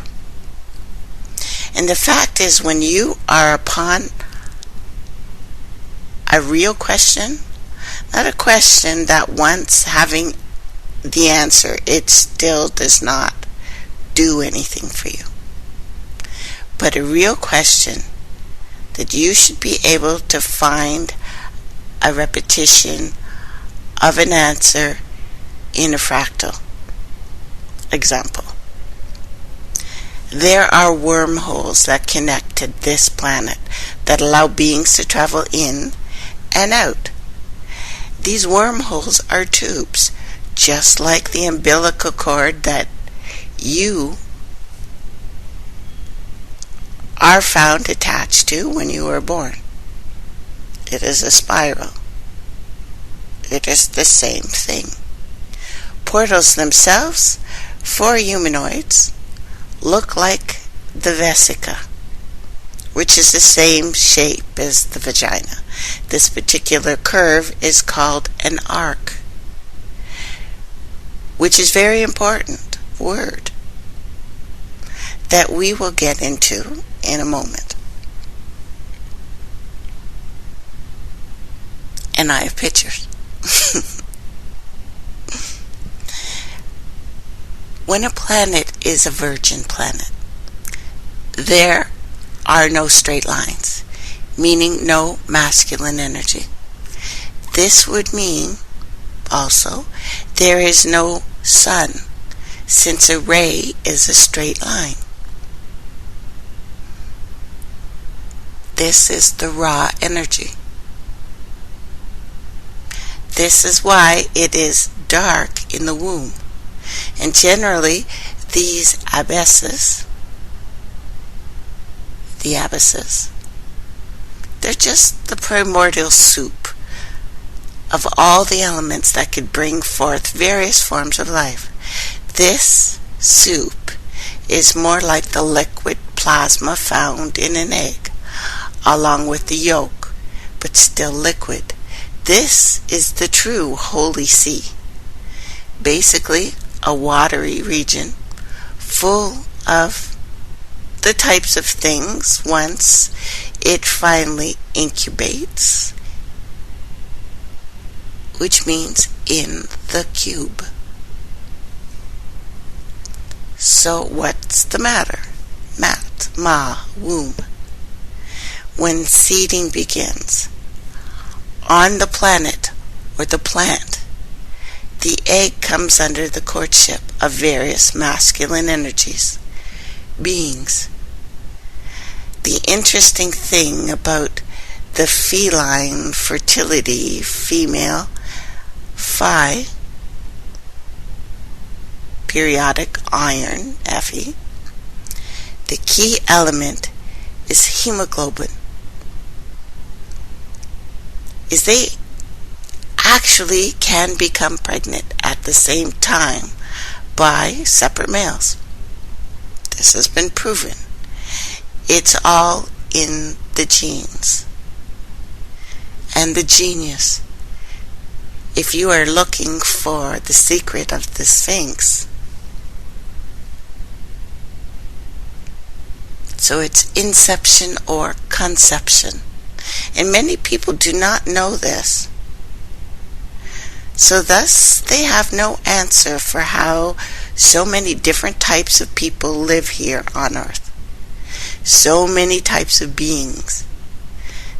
And the fact is, when you are upon a real question, not a question that once having the answer, it still does not do anything for you, but a real question that you should be able to find a repetition of an answer in a fractal. Example. There are wormholes that connect to this planet that allow beings to travel in and out. These wormholes are tubes, just like the umbilical cord that you are found attached to when you were born. It is a spiral. It is the same thing. Portals themselves, for humanoids, look like the vesica, which is the same shape as the vagina. This particular curve is called an arc, which is very important word that we will get into in a moment. And I have pictures. When a planet is a virgin planet, there are no straight lines, meaning no masculine energy. This would mean also there is no sun, since a ray is a straight line. This is the raw energy. This is why it is dark in the womb. And generally, these abysses, they're just the primordial soup of all the elements that could bring forth various forms of life. This soup is more like the liquid plasma found in an egg, along with the yolk, but still liquid. This is the true Holy Sea. Basically, a watery region full of the types of things once it finally incubates, which means in the cube. So what's the matter? Womb. When seeding begins on the planet or the plant, the egg comes under the courtship of various masculine energies, beings. The interesting thing about the feline fertility, female, Phi, periodic iron, Fe, the key element is hemoglobin. Is they actually can become pregnant at the same time by separate males. This has been proven. It's all in the genes. And the genius. If you are looking for the secret of the Sphinx, so it's inception or conception. And many people do not know this. So thus they have no answer for how so many different types of people live here on earth. So many types of beings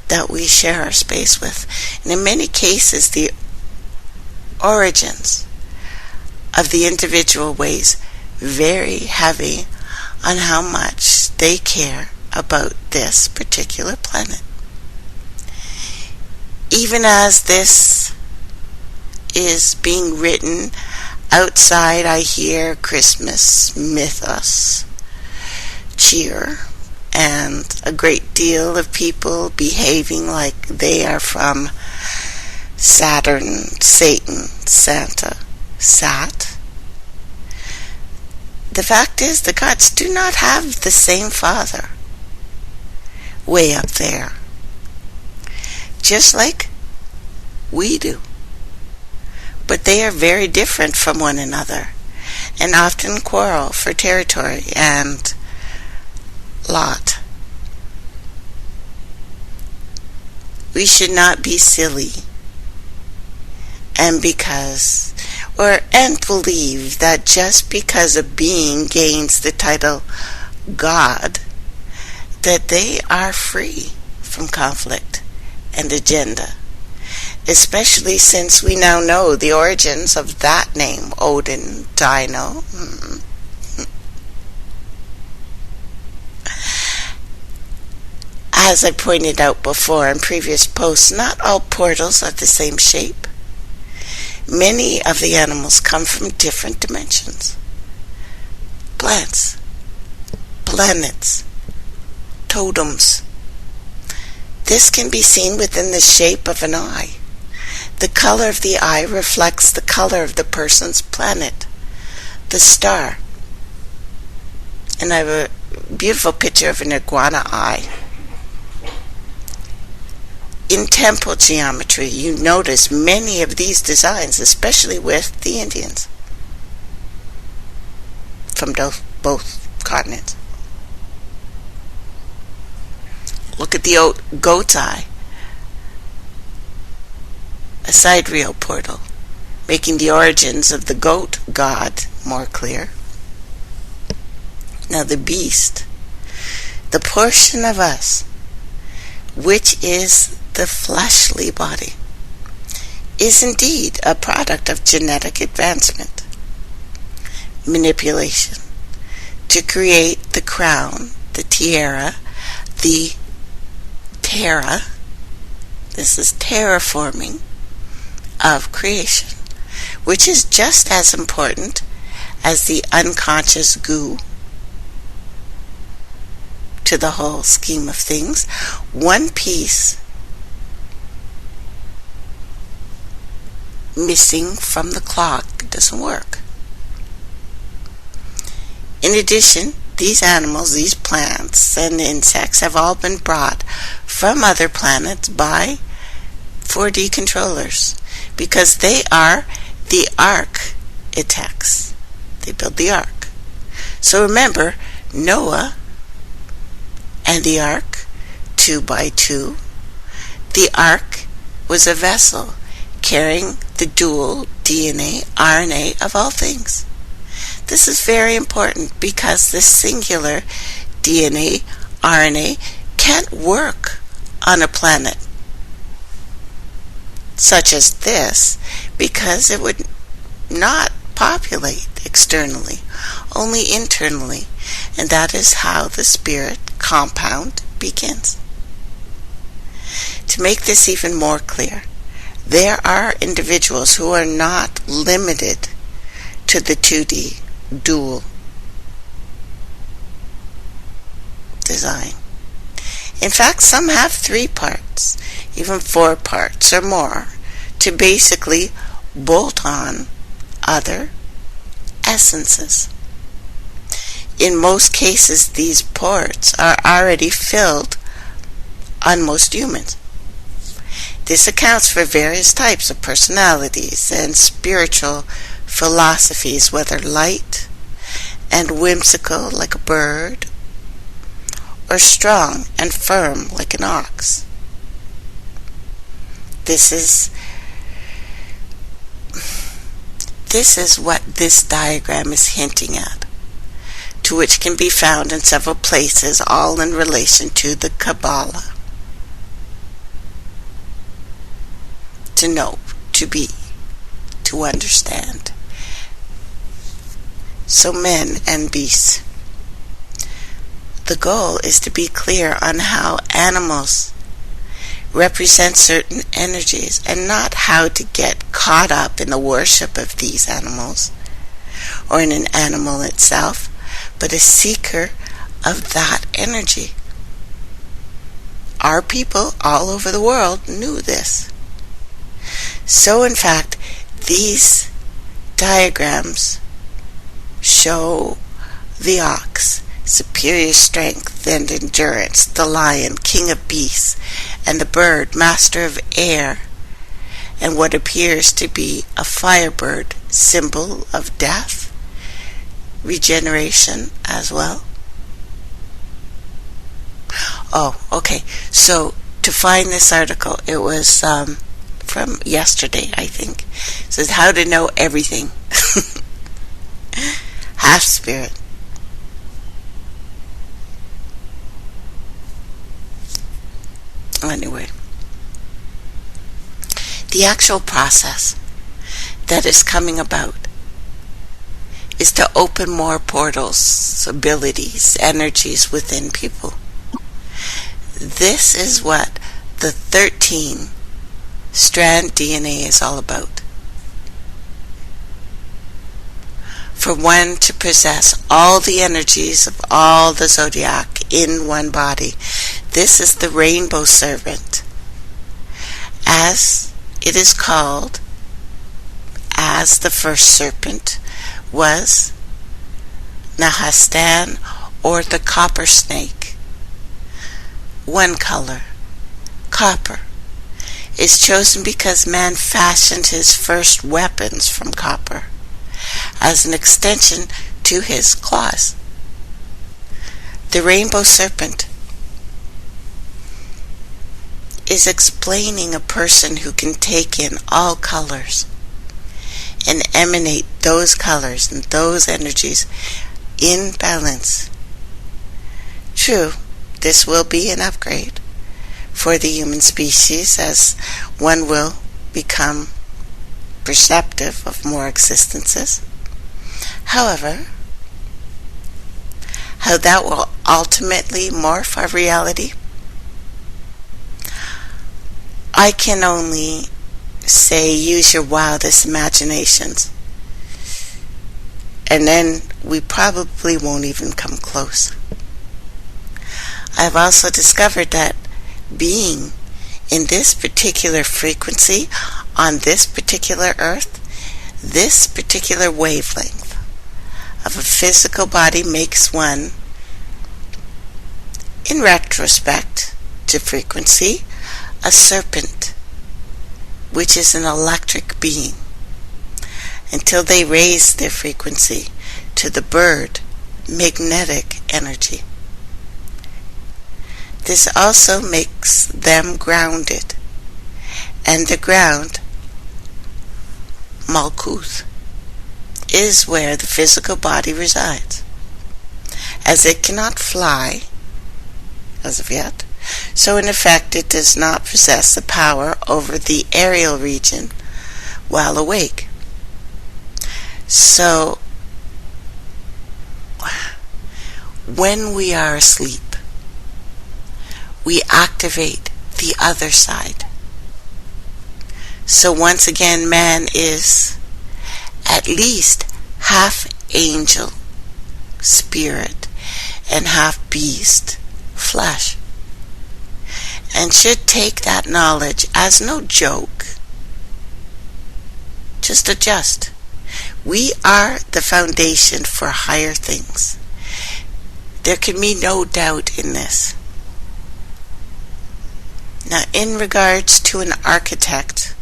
that we share our space with. And in many cases, the origins of the individual weighs very heavy on how much they care about this particular planet. Even as this is being written outside, I hear Christmas mythos cheer and a great deal of people behaving like they are from Saturn, Satan, Santa, Sat. The fact is, the gods do not have the same father way up there, just like we do. But they are very different from one another and often quarrel for territory and lot. We should not be silly and believe that just because a being gains the title God, that they are free from conflict and agenda, especially since we now know the origins of that name, Odin, Dino. As I pointed out before in previous posts, not all portals are the same shape. Many of the animals come from different dimensions. Plants, planets, totems. This can be seen within the shape of an eye. The color of the eye reflects the color of the person's planet, the star. And I have a beautiful picture of an iguana eye. In temple geometry, you notice many of these designs, especially with the Indians from both continents. Look at the goat's eye, a sidereal portal, making the origins of the goat god more clear. Now the beast, the portion of us which is the fleshly body, is indeed a product of genetic advancement, manipulation, to create the crown, the tiara, the terra. This is terraforming of creation, which is just as important as the unconscious goo to the whole scheme of things. One piece missing from the clock doesn't work. In addition, these animals, these plants and insects have all been brought from other planets by 4D controllers, because they are the architects. They build the ark. So remember, Noah and the ark, 2 by 2. The ark was a vessel carrying the dual DNA, RNA of all things. This is very important because the singular DNA, RNA can't work on a planet such as this, because it would not populate externally, only internally, and that is how the spirit compound begins. To make this even more clear, there are individuals who are not limited to the 2D dual design. In fact, some have 3 parts, even 4 parts or more, to basically bolt on other essences. In most cases, these ports are already filled on most humans. This accounts for various types of personalities and spiritual philosophies, whether light and whimsical like a bird, or strong and firm like an ox. This is what this diagram is hinting at, to which can be found in several places, all in relation to the Kabbalah. To know, to be, to understand. So men and beasts. The goal is to be clear on how animals represent certain energies, and not how to get caught up in the worship of these animals or in an animal itself, but a seeker of that energy. Our people all over the world knew this. So in fact, these diagrams show the ox, superior strength and endurance, the lion, king of beasts, and the bird, master of air, and what appears to be a firebird, symbol of death, regeneration as well. Oh, okay. So to find this article, it was from yesterday, I think. It says how to know everything. Half spirit. Anyway, the actual process that is coming about is to open more portals, abilities, energies within people. This is what the 13-strand DNA is all about. For one to possess all the energies of all the zodiac in one body. This is the rainbow serpent, as it is called, as the first serpent was Nahastan, or the copper snake. One color, copper, is chosen because man fashioned his first weapons from copper as an extension to his claws. The rainbow serpent is explaining a person who can take in all colors and emanate those colors and those energies in balance. True, this will be an upgrade for the human species as one will become perceptive of more existences. However, how that will ultimately morph our reality, I can only say use your wildest imaginations, and then we probably won't even come close. I've also discovered that being in this particular frequency, on this particular earth, this particular wavelength of a physical body makes one, in retrospect to frequency, a serpent, which is an electric being, until they raise their frequency to the bird, magnetic energy. This also makes them grounded, and the ground, Malkuth, is where the physical body resides. As it cannot fly, as of yet, so in effect it does not possess the power over the aerial region while awake. So, when we are asleep, we activate the other side. So once again, man is at least half angel, spirit, and half beast, flesh, and should take that knowledge as no joke. Just adjust. We are the foundation for higher things. There can be no doubt in this. Now, in regards to an architect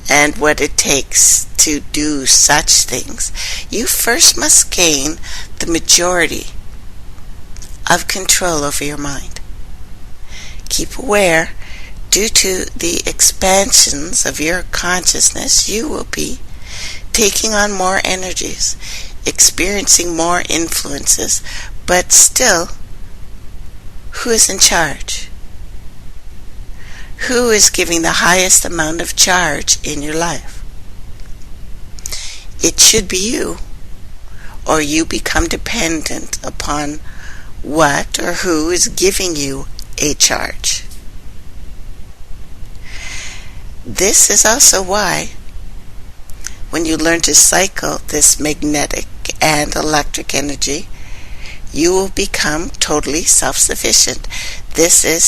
and what it takes to do such things, you first must gain the majority of control over your mind. Keep aware, due to the expansions of your consciousness, you will be taking on more energies, experiencing more influences, but still, who is in charge? Who is giving the highest amount of charge in your life? It should be you, or you become dependent upon what or who is giving you a charge. This is also why, when you learn to cycle this magnetic and electric energy, you will become totally self-sufficient. This is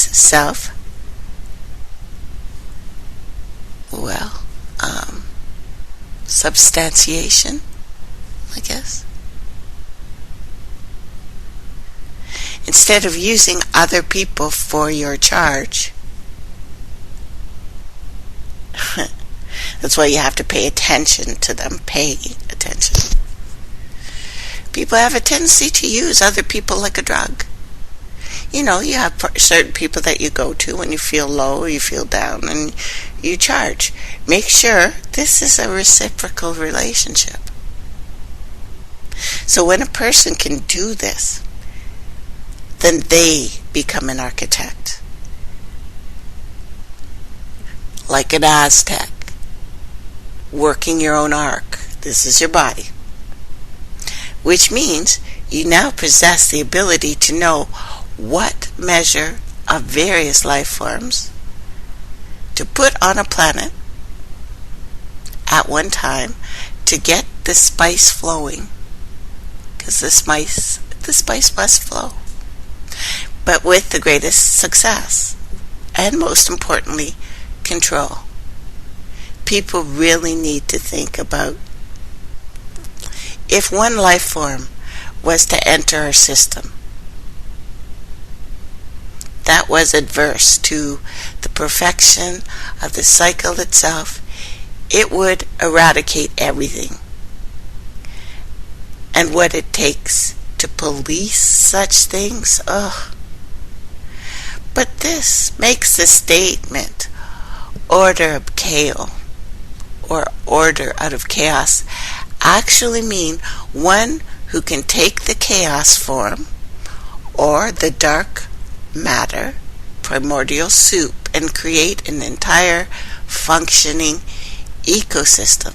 substantiation, I guess. Instead of using other people for your charge, that's why you have to pay attention to them. Pay attention. People have a tendency to use other people like a drug. You know, you have certain people that you go to when you feel low, you feel down, and you charge. Make sure this is a reciprocal relationship. So when a person can do this, then they become an architect. Like an Aztec, working your own arc. This is your body. Which means you now possess the ability to know what measure of various life forms to put on a planet at one time to get the spice flowing. Because the spice must flow. But with the greatest success. And most importantly, control. People really need to think about, if one life form was to enter our system that was adverse to the perfection of the cycle itself, it would eradicate everything. And what it takes to police such things, But this makes the statement, order of chaos, or order out of chaos, actually mean one who can take the chaos form, or the dark matter, primordial soup, and create an entire functioning ecosystem.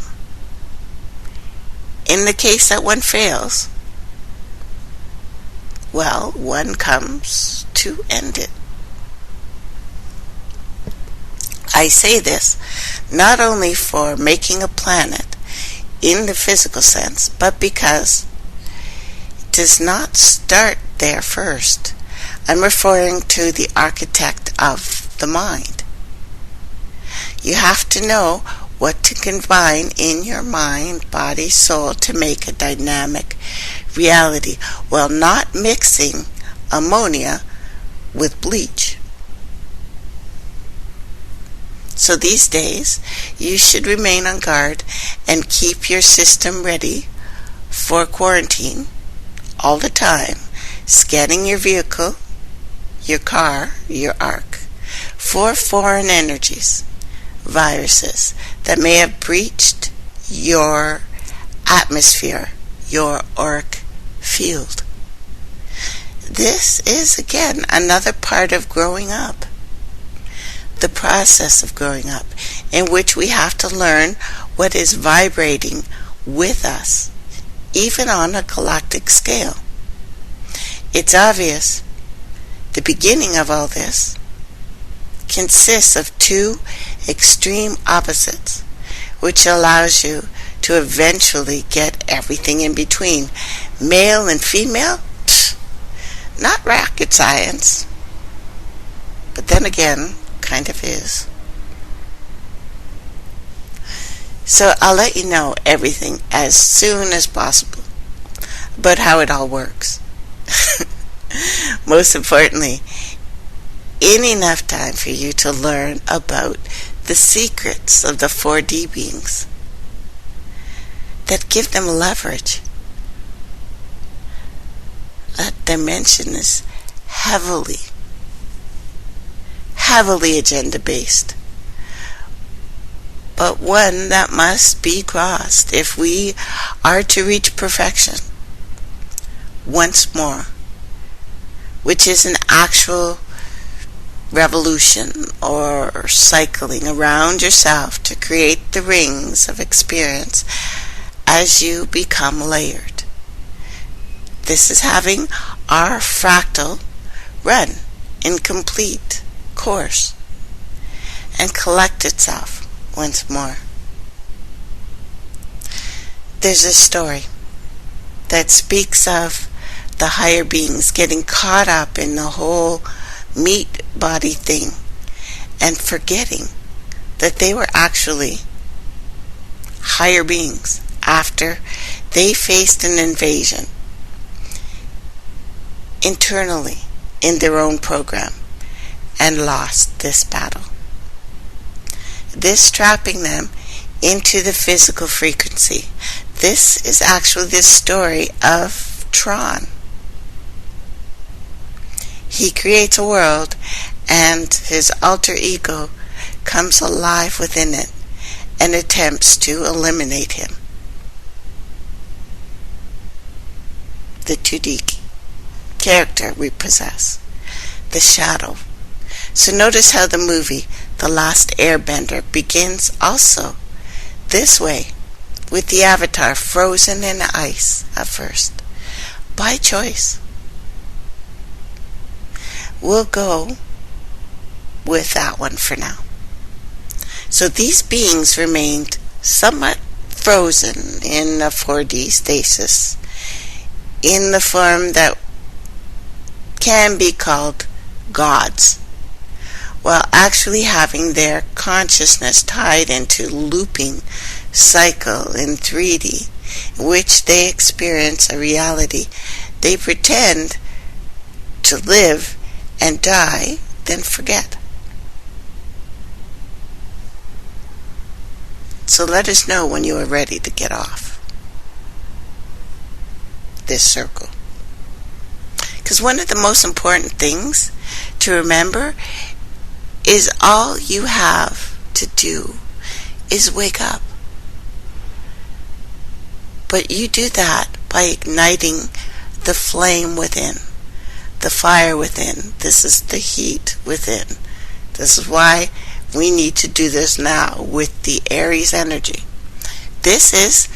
In the case that one fails, well, one comes to end it. I say this not only for making a planet in the physical sense, but because it does not start there first. I'm referring to the architect of the mind. You have to know what to combine in your mind, body, soul to make a dynamic reality, while not mixing ammonia with bleach. So these days, you should remain on guard and keep your system ready for quarantine all the time, scanning your vehicle, your car, your arc, for foreign energies, viruses that may have breached your atmosphere, your auric field. This is again another part of growing up. The process of growing up, in which we have to learn what is vibrating with us, even on a galactic scale. It's obvious the beginning of all this consists of two extreme opposites, which allows you to eventually get everything in between. Male and female? Not rocket science. But then again, kind of is. So I'll let you know everything as soon as possible about how it all works. Most importantly, in enough time for you to learn about the secrets of the 4D beings that give them leverage. That dimension is heavily agenda-based, but one that must be crossed if we are to reach perfection once more, which is an actual revolution or cycling around yourself to create the rings of experience as you become layered. This is having our fractal run in complete course and collect itself once more. There's a story that speaks of the higher beings getting caught up in the whole meat body thing and forgetting that they were actually higher beings after they faced an invasion internally in their own program and lost this battle. This trapping them into the physical frequency. This is actually the story of Tron. He creates a world and his alter ego comes alive within it and attempts to eliminate him. The 2D character we possess, the shadow. So notice how the movie The Last Airbender begins also this way, with the avatar frozen in ice at first, by choice. We'll go with that one for now. So these beings remained somewhat frozen in a 4D stasis, in the form that can be called gods, while actually having their consciousness tied into looping cycle in 3D, in which they experience a reality they pretend to live and die, then forget. So let us know when you are ready to get off this circle. Because one of the most important things to remember is all you have to do is wake up. But you do that by igniting the flame within, the fire within. This is the heat within. This is why we need to do this now with the Aries energy. This is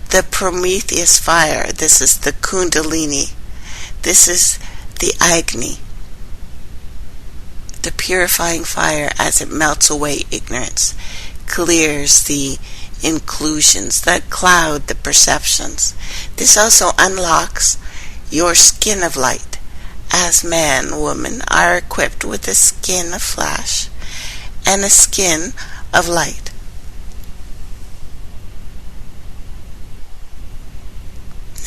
the Prometheus fire. This is the Kundalini. This is the Agni, the purifying fire as it melts away ignorance, clears the inclusions that cloud the perceptions. This also unlocks your skin of light, as man, woman are equipped with a skin of flesh and a skin of light.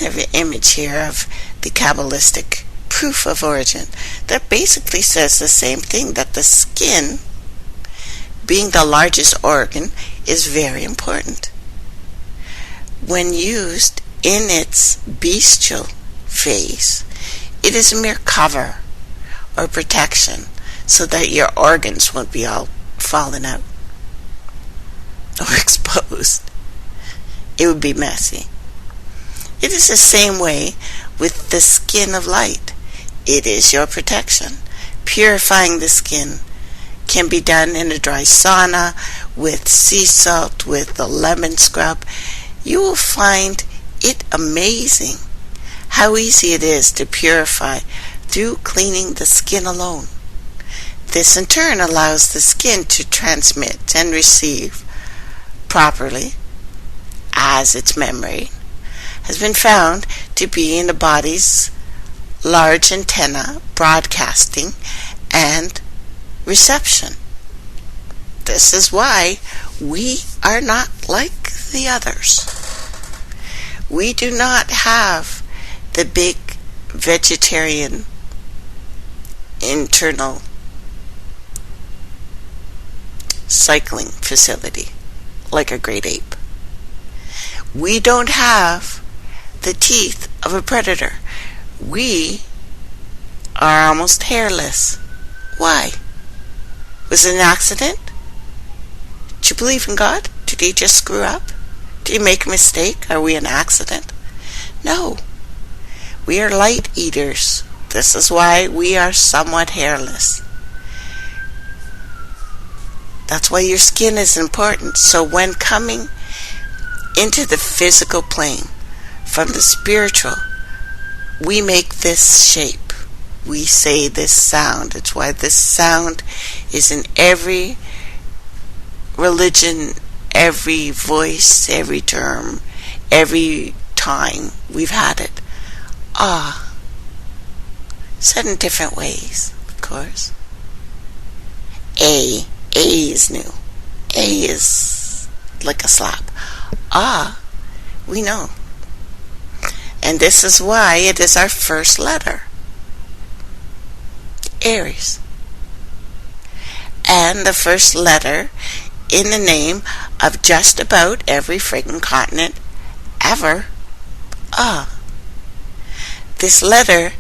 I have an image here of the Kabbalistic proof of origin that basically says the same thing, that the skin, being the largest organ, is very important. When used in its bestial phase, it is a mere cover or protection so that your organs won't be all falling out or exposed. It would be messy. It is the same way with the skin of light. It is your protection. Purifying the skin can be done in a dry sauna, with sea salt, with the lemon scrub. You will find it amazing how easy it is to purify through cleaning the skin alone. This in turn allows the skin to transmit and receive properly, as its memory has been found to be in the body's large antenna, broadcasting and reception. This is why we are not like the others. We do not have the big vegetarian internal cycling facility like a great ape. We don't have the teeth of a predator. We are almost hairless. Why? Was it an accident? Did you believe in God? Did he just screw up? Did he make a mistake? Are we an accident? No. We are light eaters. This is why we are somewhat hairless. That's why your skin is important. So when coming into the physical plane from the spiritual, we make this shape. We say this sound. It's why this sound is in every religion, every voice, every term, every time we've had it. Ah, said in different ways, of course. A is new. A is like a slap. We know. And this is why it is our first letter. Aries. And the first letter in the name of just about every friggin' continent ever. This letter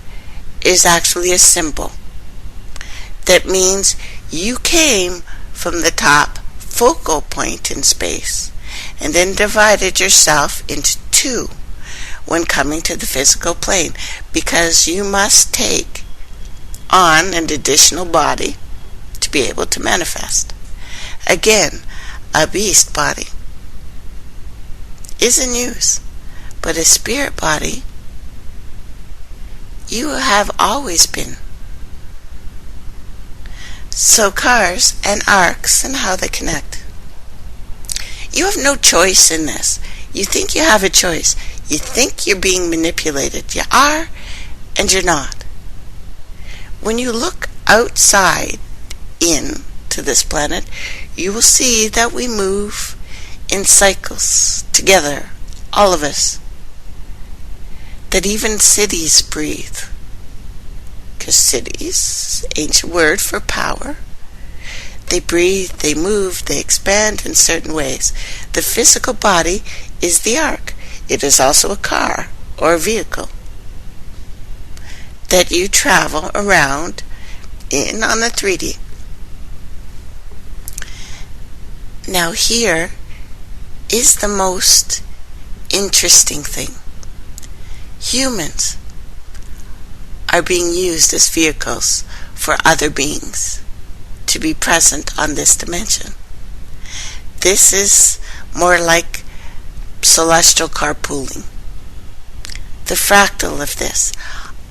is actually a symbol that means you came from the top focal point in space and then divided yourself into two when coming to the physical plane, because you must take on an additional body to be able to manifest. Again, a beast body is in use, but a spirit body you have always been. So cars and arcs and how they connect. You have no choice in this. You think you have a choice. You think you're being manipulated. You are, and you're not. When you look outside into this planet, you will see that we move in cycles together, all of us. That even cities breathe. Because cities, ancient word for power, they breathe, they move, they expand in certain ways. The physical body is the ark. It is also a car or a vehicle that you travel around in on the 3D. Now here is the most interesting thing. Humans are being used as vehicles for other beings to be present on this dimension. This is more like celestial carpooling. The fractal of this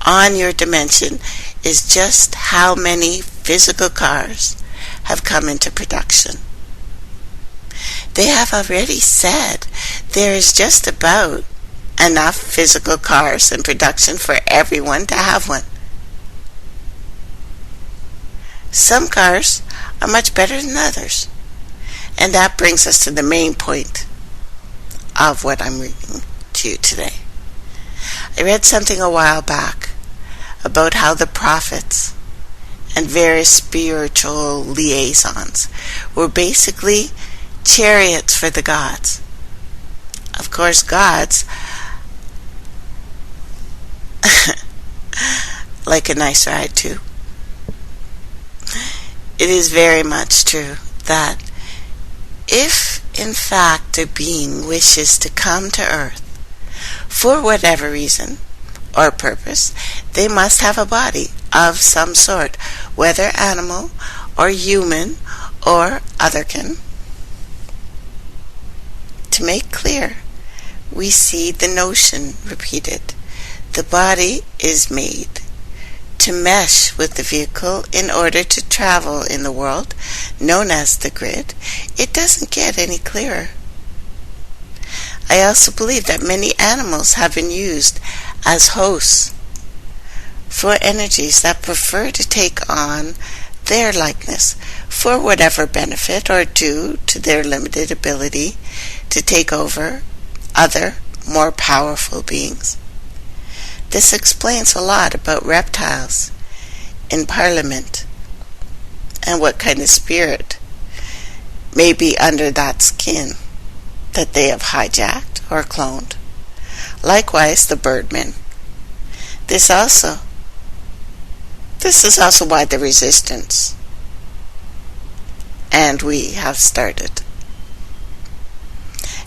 on your dimension is just how many physical cars have come into production. They have already said there is just about enough physical cars in production for everyone to have one. Some cars are much better than others. And that brings us to the main point of what I'm reading to you today. I read something a while back about how the prophets and various spiritual liaisons were basically chariots for the gods. Of course, gods like a nice ride too. It is very much true that if in fact a being wishes to come to Earth for whatever reason or purpose, they must have a body of some sort, whether animal or human or otherkin. To make clear, we see the notion repeated. The body is made to mesh with the vehicle in order to travel in the world, known as the grid. It doesn't get any clearer. I also believe that many animals have been used as hosts for energies that prefer to take on their likeness for whatever benefit or due to their limited ability to take over other, more powerful beings. This explains a lot about reptiles in Parliament and what kind of spirit may be under that skin that they have hijacked or cloned. Likewise, the birdmen. This is also why the resistance and we have started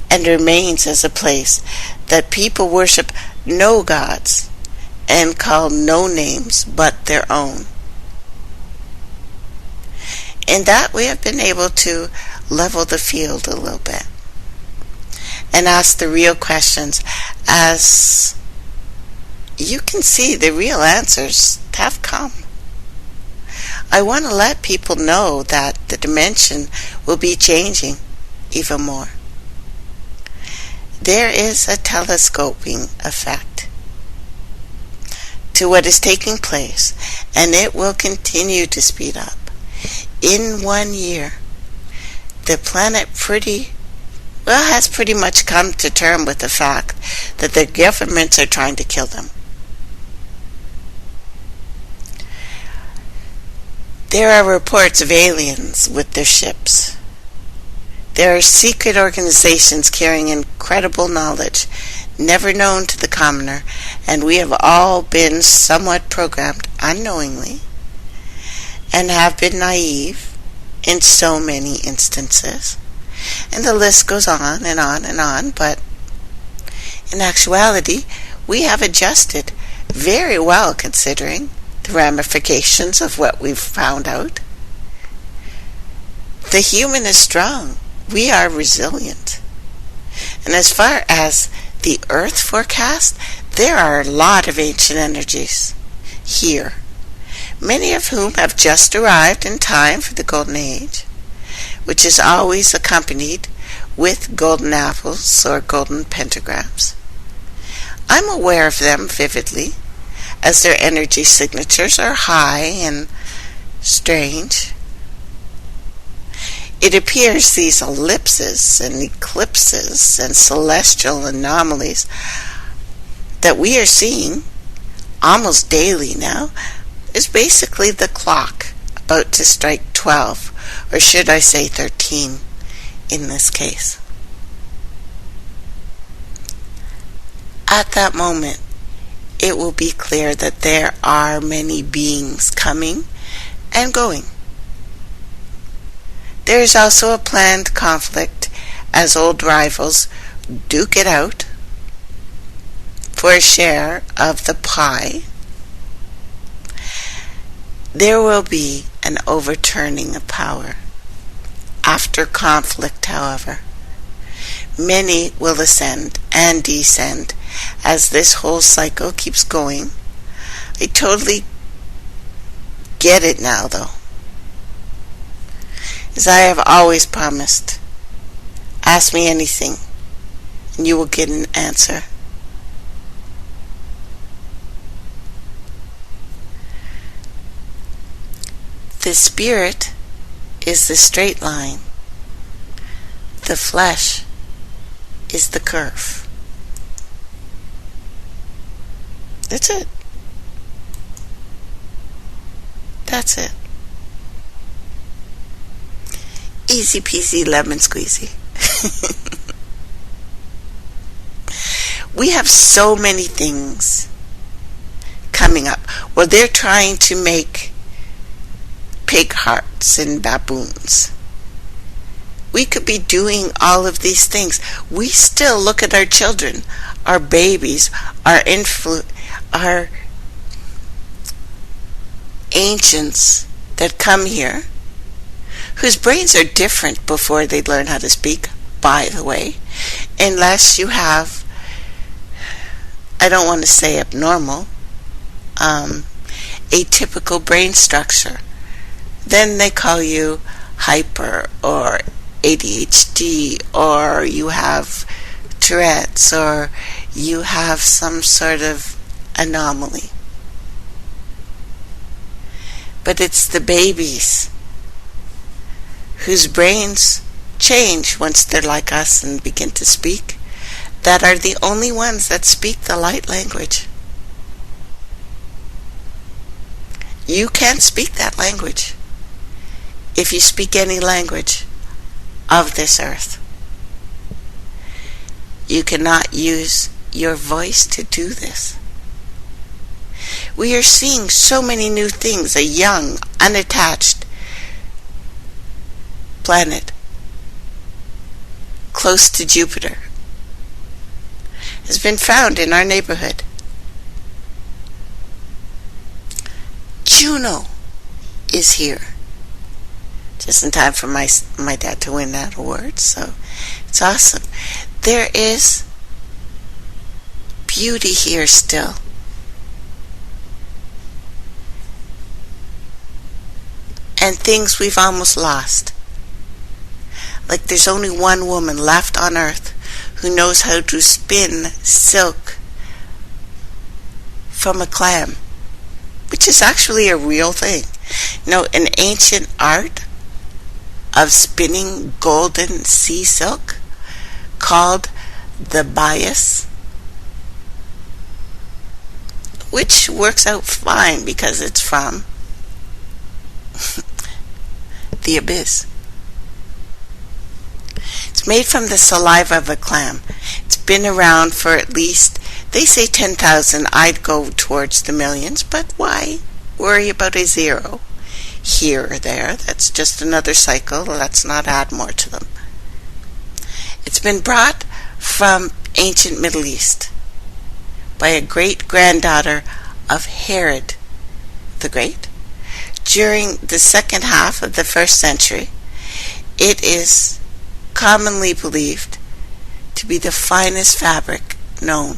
and remains as a place that people worship no gods and call no names but their own. In that we have been able to level the field a little bit and ask the real questions. As you can see, the real answers have come. I want to let people know that the dimension will be changing even more. There is a telescoping effect to what is taking place, and it will continue to speed up. In 1 year, the planet has pretty much come to terms with the fact that the governments are trying to kill them. There are reports of aliens with their ships. There are secret organizations carrying incredible knowledge never known to the commoner, and we have all been somewhat programmed unknowingly and have been naive in so many instances. And the list goes on and on and on, but in actuality, we have adjusted very well considering the ramifications of what we've found out. The human is strong. We are resilient. And as far as the Earth forecast, there are a lot of ancient energies here, many of whom have just arrived in time for the Golden Age, which is always accompanied with golden apples or golden pentagrams. I'm aware of them vividly, as their energy signatures are high and strange. It appears these ellipses and eclipses and celestial anomalies that we are seeing almost daily now is basically the clock about to strike 12, or should I say 13 in this case. At that moment, it will be clear that there are many beings coming and going. There is also a planned conflict as old rivals duke it out for a share of the pie. There will be an overturning of power. After conflict, however, many will ascend and descend as this whole cycle keeps going. I totally get it now, though. As I have always promised, ask me anything and you will get an answer. The spirit is the straight line. The flesh is the curve. That's it. That's it. Easy peasy lemon squeezy. We have so many things coming up. Well, they're trying to make pig hearts and baboons. We could be doing all of these things. We still look at our children, our babies, our ancients that come here, whose brains are different before they learn how to speak, by the way, unless you have, I don't want to say abnormal, atypical brain structure. Then they call you hyper or ADHD, or you have Tourette's, or you have some sort of anomaly. But it's the babies whose brains change once they're like us and begin to speak that are the only ones that speak the light language. You can't speak that language if you speak any language of this earth. You cannot use your voice to do this. We are seeing so many new things. A young, unattached planet close to Jupiter has been found in our neighborhood. Juno is here. Just in time for my dad to win that award, so it's awesome. There is beauty here still. And things we've almost lost. Like there's only one woman left on earth who knows how to spin silk from a clam which is actually a real thing. An ancient art of spinning golden sea silk called the bias, which works out fine because it's from the abyss. It's made from the saliva of a clam. It's been around for at least, they say 10,000. I'd go towards the millions, but why worry about a zero here or there? That's just another cycle. Let's not add more to them. It's been brought from ancient Middle East by a great-granddaughter of Herod the Great during the second half of the 1st century. It is commonly believed to be the finest fabric known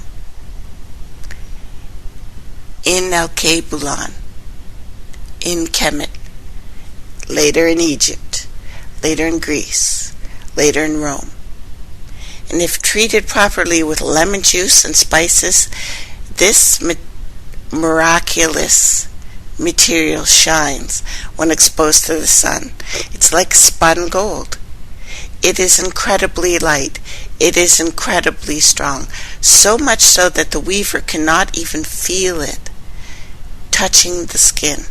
in Al-Bulan, in Kemet, later in Egypt, later in Greece, later in Rome. And if treated properly with lemon juice and spices, this miraculous material shines when exposed to the sun. It's like spun gold. It is incredibly light. It is incredibly strong. So much so that the weaver cannot even feel it touching the skin.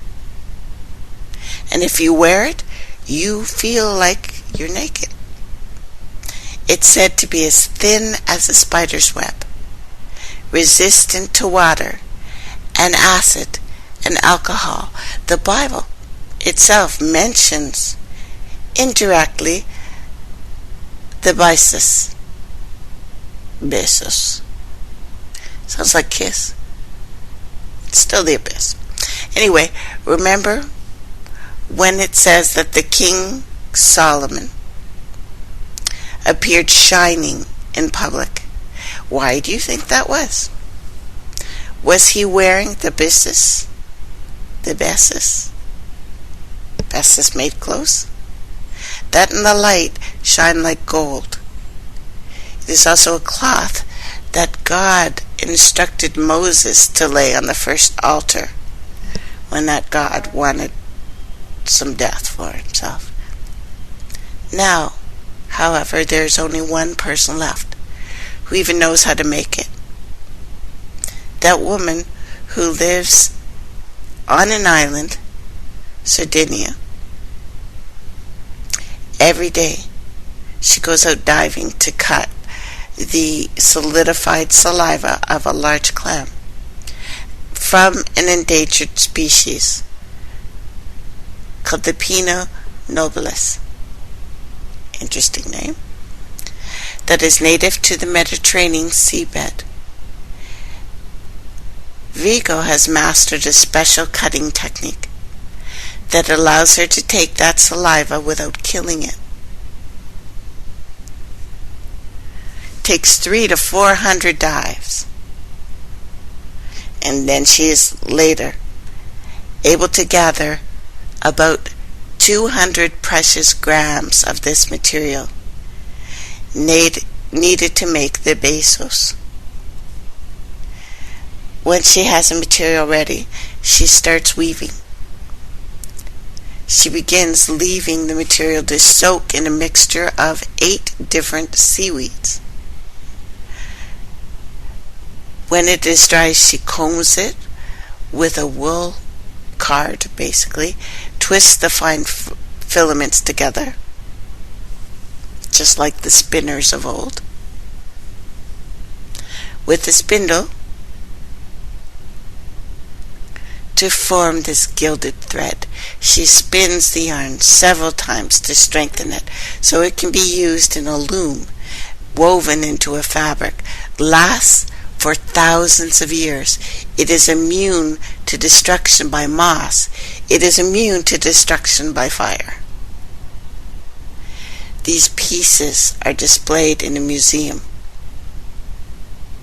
And if you wear it, you feel like you're naked. It's said to be as thin as a spider's web, resistant to water and acid and alcohol. The Bible itself mentions indirectly the besos. Sounds like kiss. It's still the abyss. Anyway, remember when it says that the King Solomon appeared shining in public? Why do you think that was? Was he wearing the besos? The besos made clothes? That in the light shine like gold. It is also a cloth that God instructed Moses to lay on the first altar when that God wanted some death for himself. Now, however, there's only one person left who even knows how to make it. That woman who lives on an island, Sardinia. Every day she goes out diving to cut the solidified saliva of a large clam from an endangered species called the Pinna nobilis. Interesting name. That is native to the Mediterranean seabed. Vigo has mastered a special cutting technique that allows her to take that saliva without killing it. Takes 300 to 400 dives. And then she is later able to gather about 200 precious grams of this material needed to make the besos. When she has a material ready, she starts weaving. She begins leaving the material to soak in a mixture of 8 different seaweeds. When it is dry, she combs it with a wool card, basically, twists the fine filaments together, just like the spinners of old. With the spindle, to form this gilded thread, she spins the yarn several times to strengthen it so it can be used in a loom woven into a fabric. Lasts for thousands of years. It is immune to destruction by moss. It is immune to destruction by fire. These pieces are displayed in a museum.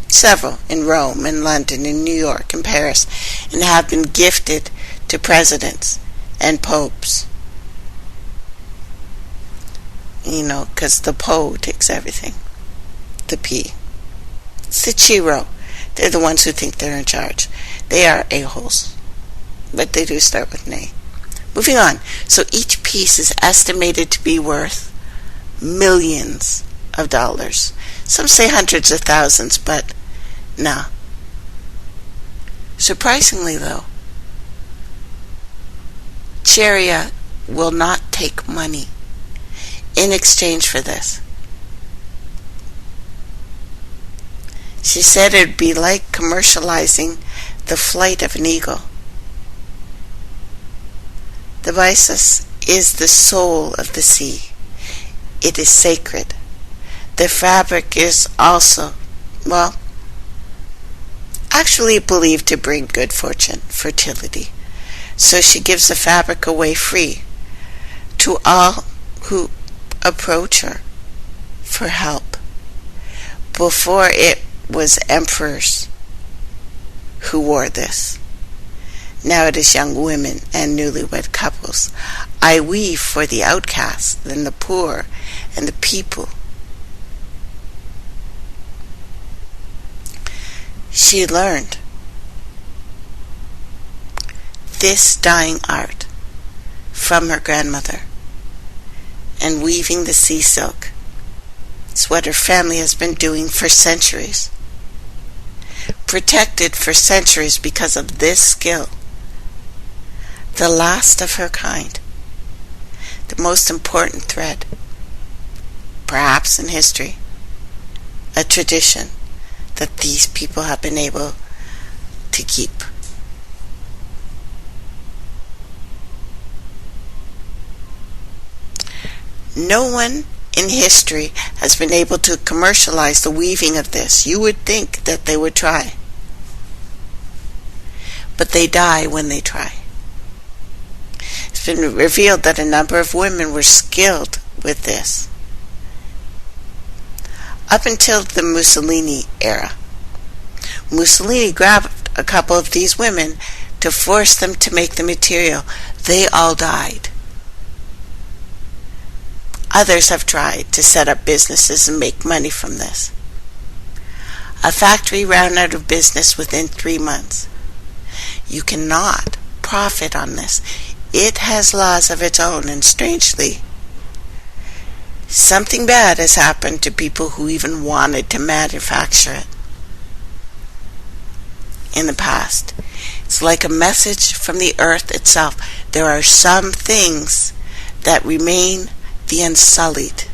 Several in Rome, in London, in New York, in Paris, and have been gifted to presidents and popes. You know, because the Po takes everything. The P. It's the Chiro. They're the ones who think they're in charge. They are a-holes. but they do start with nay. Moving on. So each piece is estimated to be worth millions of dollars. Some say hundreds of thousands, but no. Surprisingly, though, Cheria will not take money in exchange for this. She said it would be like commercializing the flight of an eagle. The byssus is the soul of the sea. It is sacred. The fabric is also, well, actually believed to bring good fortune, fertility. So she gives the fabric away free to all who approach her for help. Before it was emperors who wore this. Now it is young women and newlywed couples. I weave for the outcast and the poor and the people. She learned this dyeing art from her grandmother, and weaving the sea silk. It's what her family has been doing for centuries. Protected for centuries because of this skill. The last of her kind. The most important thread, perhaps in history. A tradition that these people have been able to keep. No one in history has been able to commercialize the weaving of this. You would think that they would try. But they die when they try. It's been revealed that a number of women were skilled with this. Up until the Mussolini era. Mussolini grabbed a couple of these women to force them to make the material. They all died. Others have tried to set up businesses and make money from this. A factory ran out of business within 3 months. You cannot profit on this. It has laws of its own, and strangely, something bad has happened to people who even wanted to manufacture it in the past. It's like a message from the earth itself. There are some things that remain the unsullied.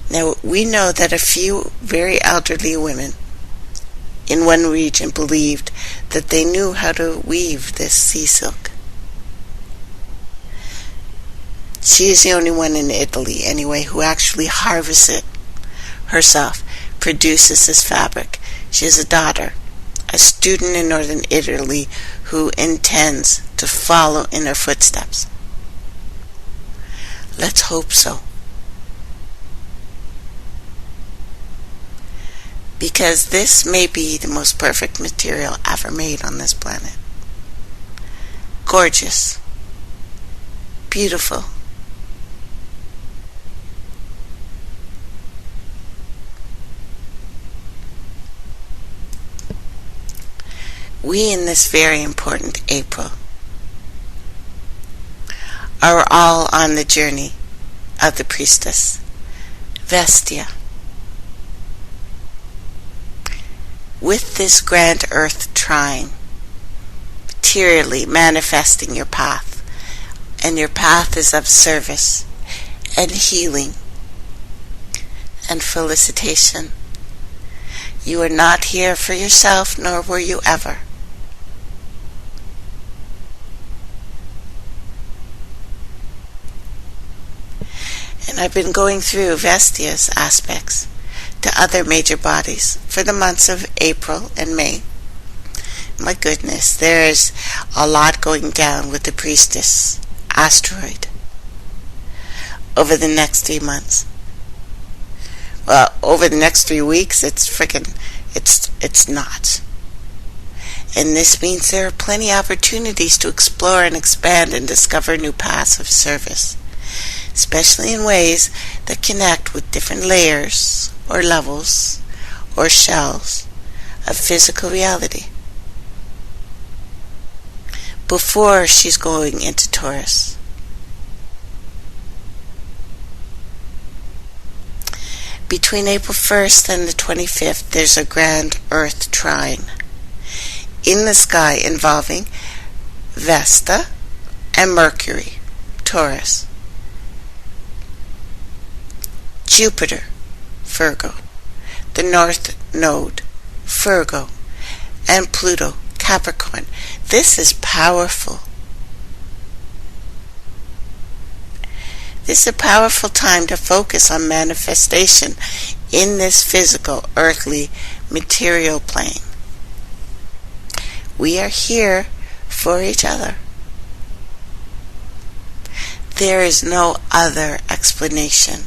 Now, we know that a few very elderly women in one region believed that they knew how to weave this sea silk. She is the only one in Italy, anyway, who actually harvests it herself, produces this fabric. She has a daughter, a student in northern Italy, who intends to follow in her footsteps. Let's hope so. Because this may be the most perfect material ever made on this planet. Gorgeous. Beautiful. We in this very important April are all on the journey of the priestess, Vestia. With this grand earth trine, materially manifesting your path, and your path is of service and healing and felicitation. You are not here for yourself, nor were you ever. And I've been going through Vestia's aspects to other major bodies for the months of April and May. My goodness, there's a lot going down with the priestess asteroid over the next 3 months. Well, over the next 3 weeks, it's not. And this means there are plenty of opportunities to explore and expand and discover new paths of service, especially in ways that connect with different layers or levels or shells of physical reality. before she's going into Taurus. Between April 1st and the 25th, there's a grand Earth trine in the sky involving Vesta and Mercury, Taurus, Jupiter, Virgo, the North Node, Virgo, and Pluto, Capricorn. This is powerful. This is a powerful time to focus on manifestation in this physical, earthly, material plane. We are here for each other. There is no other explanation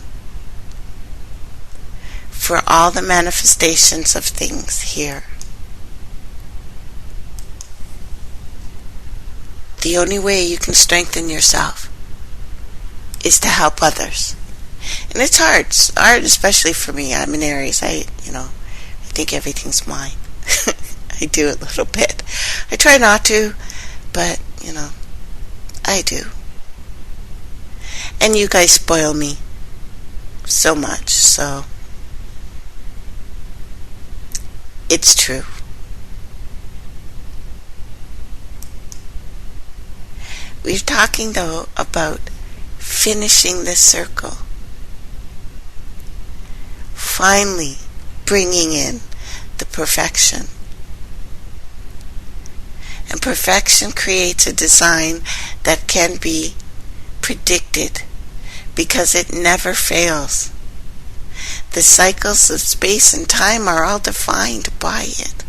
for all the manifestations of things here. The only way you can strengthen yourself is to help others. And it's hard. It's hard, especially for me. I'm an Aries. I think everything's mine. I do a little bit. I try not to, but, I do. And you guys spoil me so much, so it's true. We're talking, though, about finishing this circle. Finally bringing in the perfection. And perfection creates a design that can be predicted because it never fails. The cycles of space and time are all defined by it.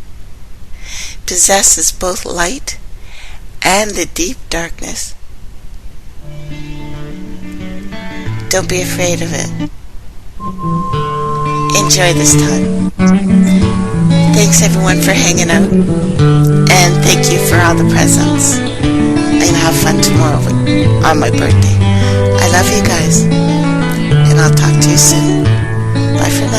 Possesses both light and the deep darkness. Don't be afraid of it. Enjoy this time. Thanks everyone for hanging out. And thank you for all the presents. I'm going to have fun tomorrow on my birthday. I love you guys. And I'll talk to you soon. Bye for now.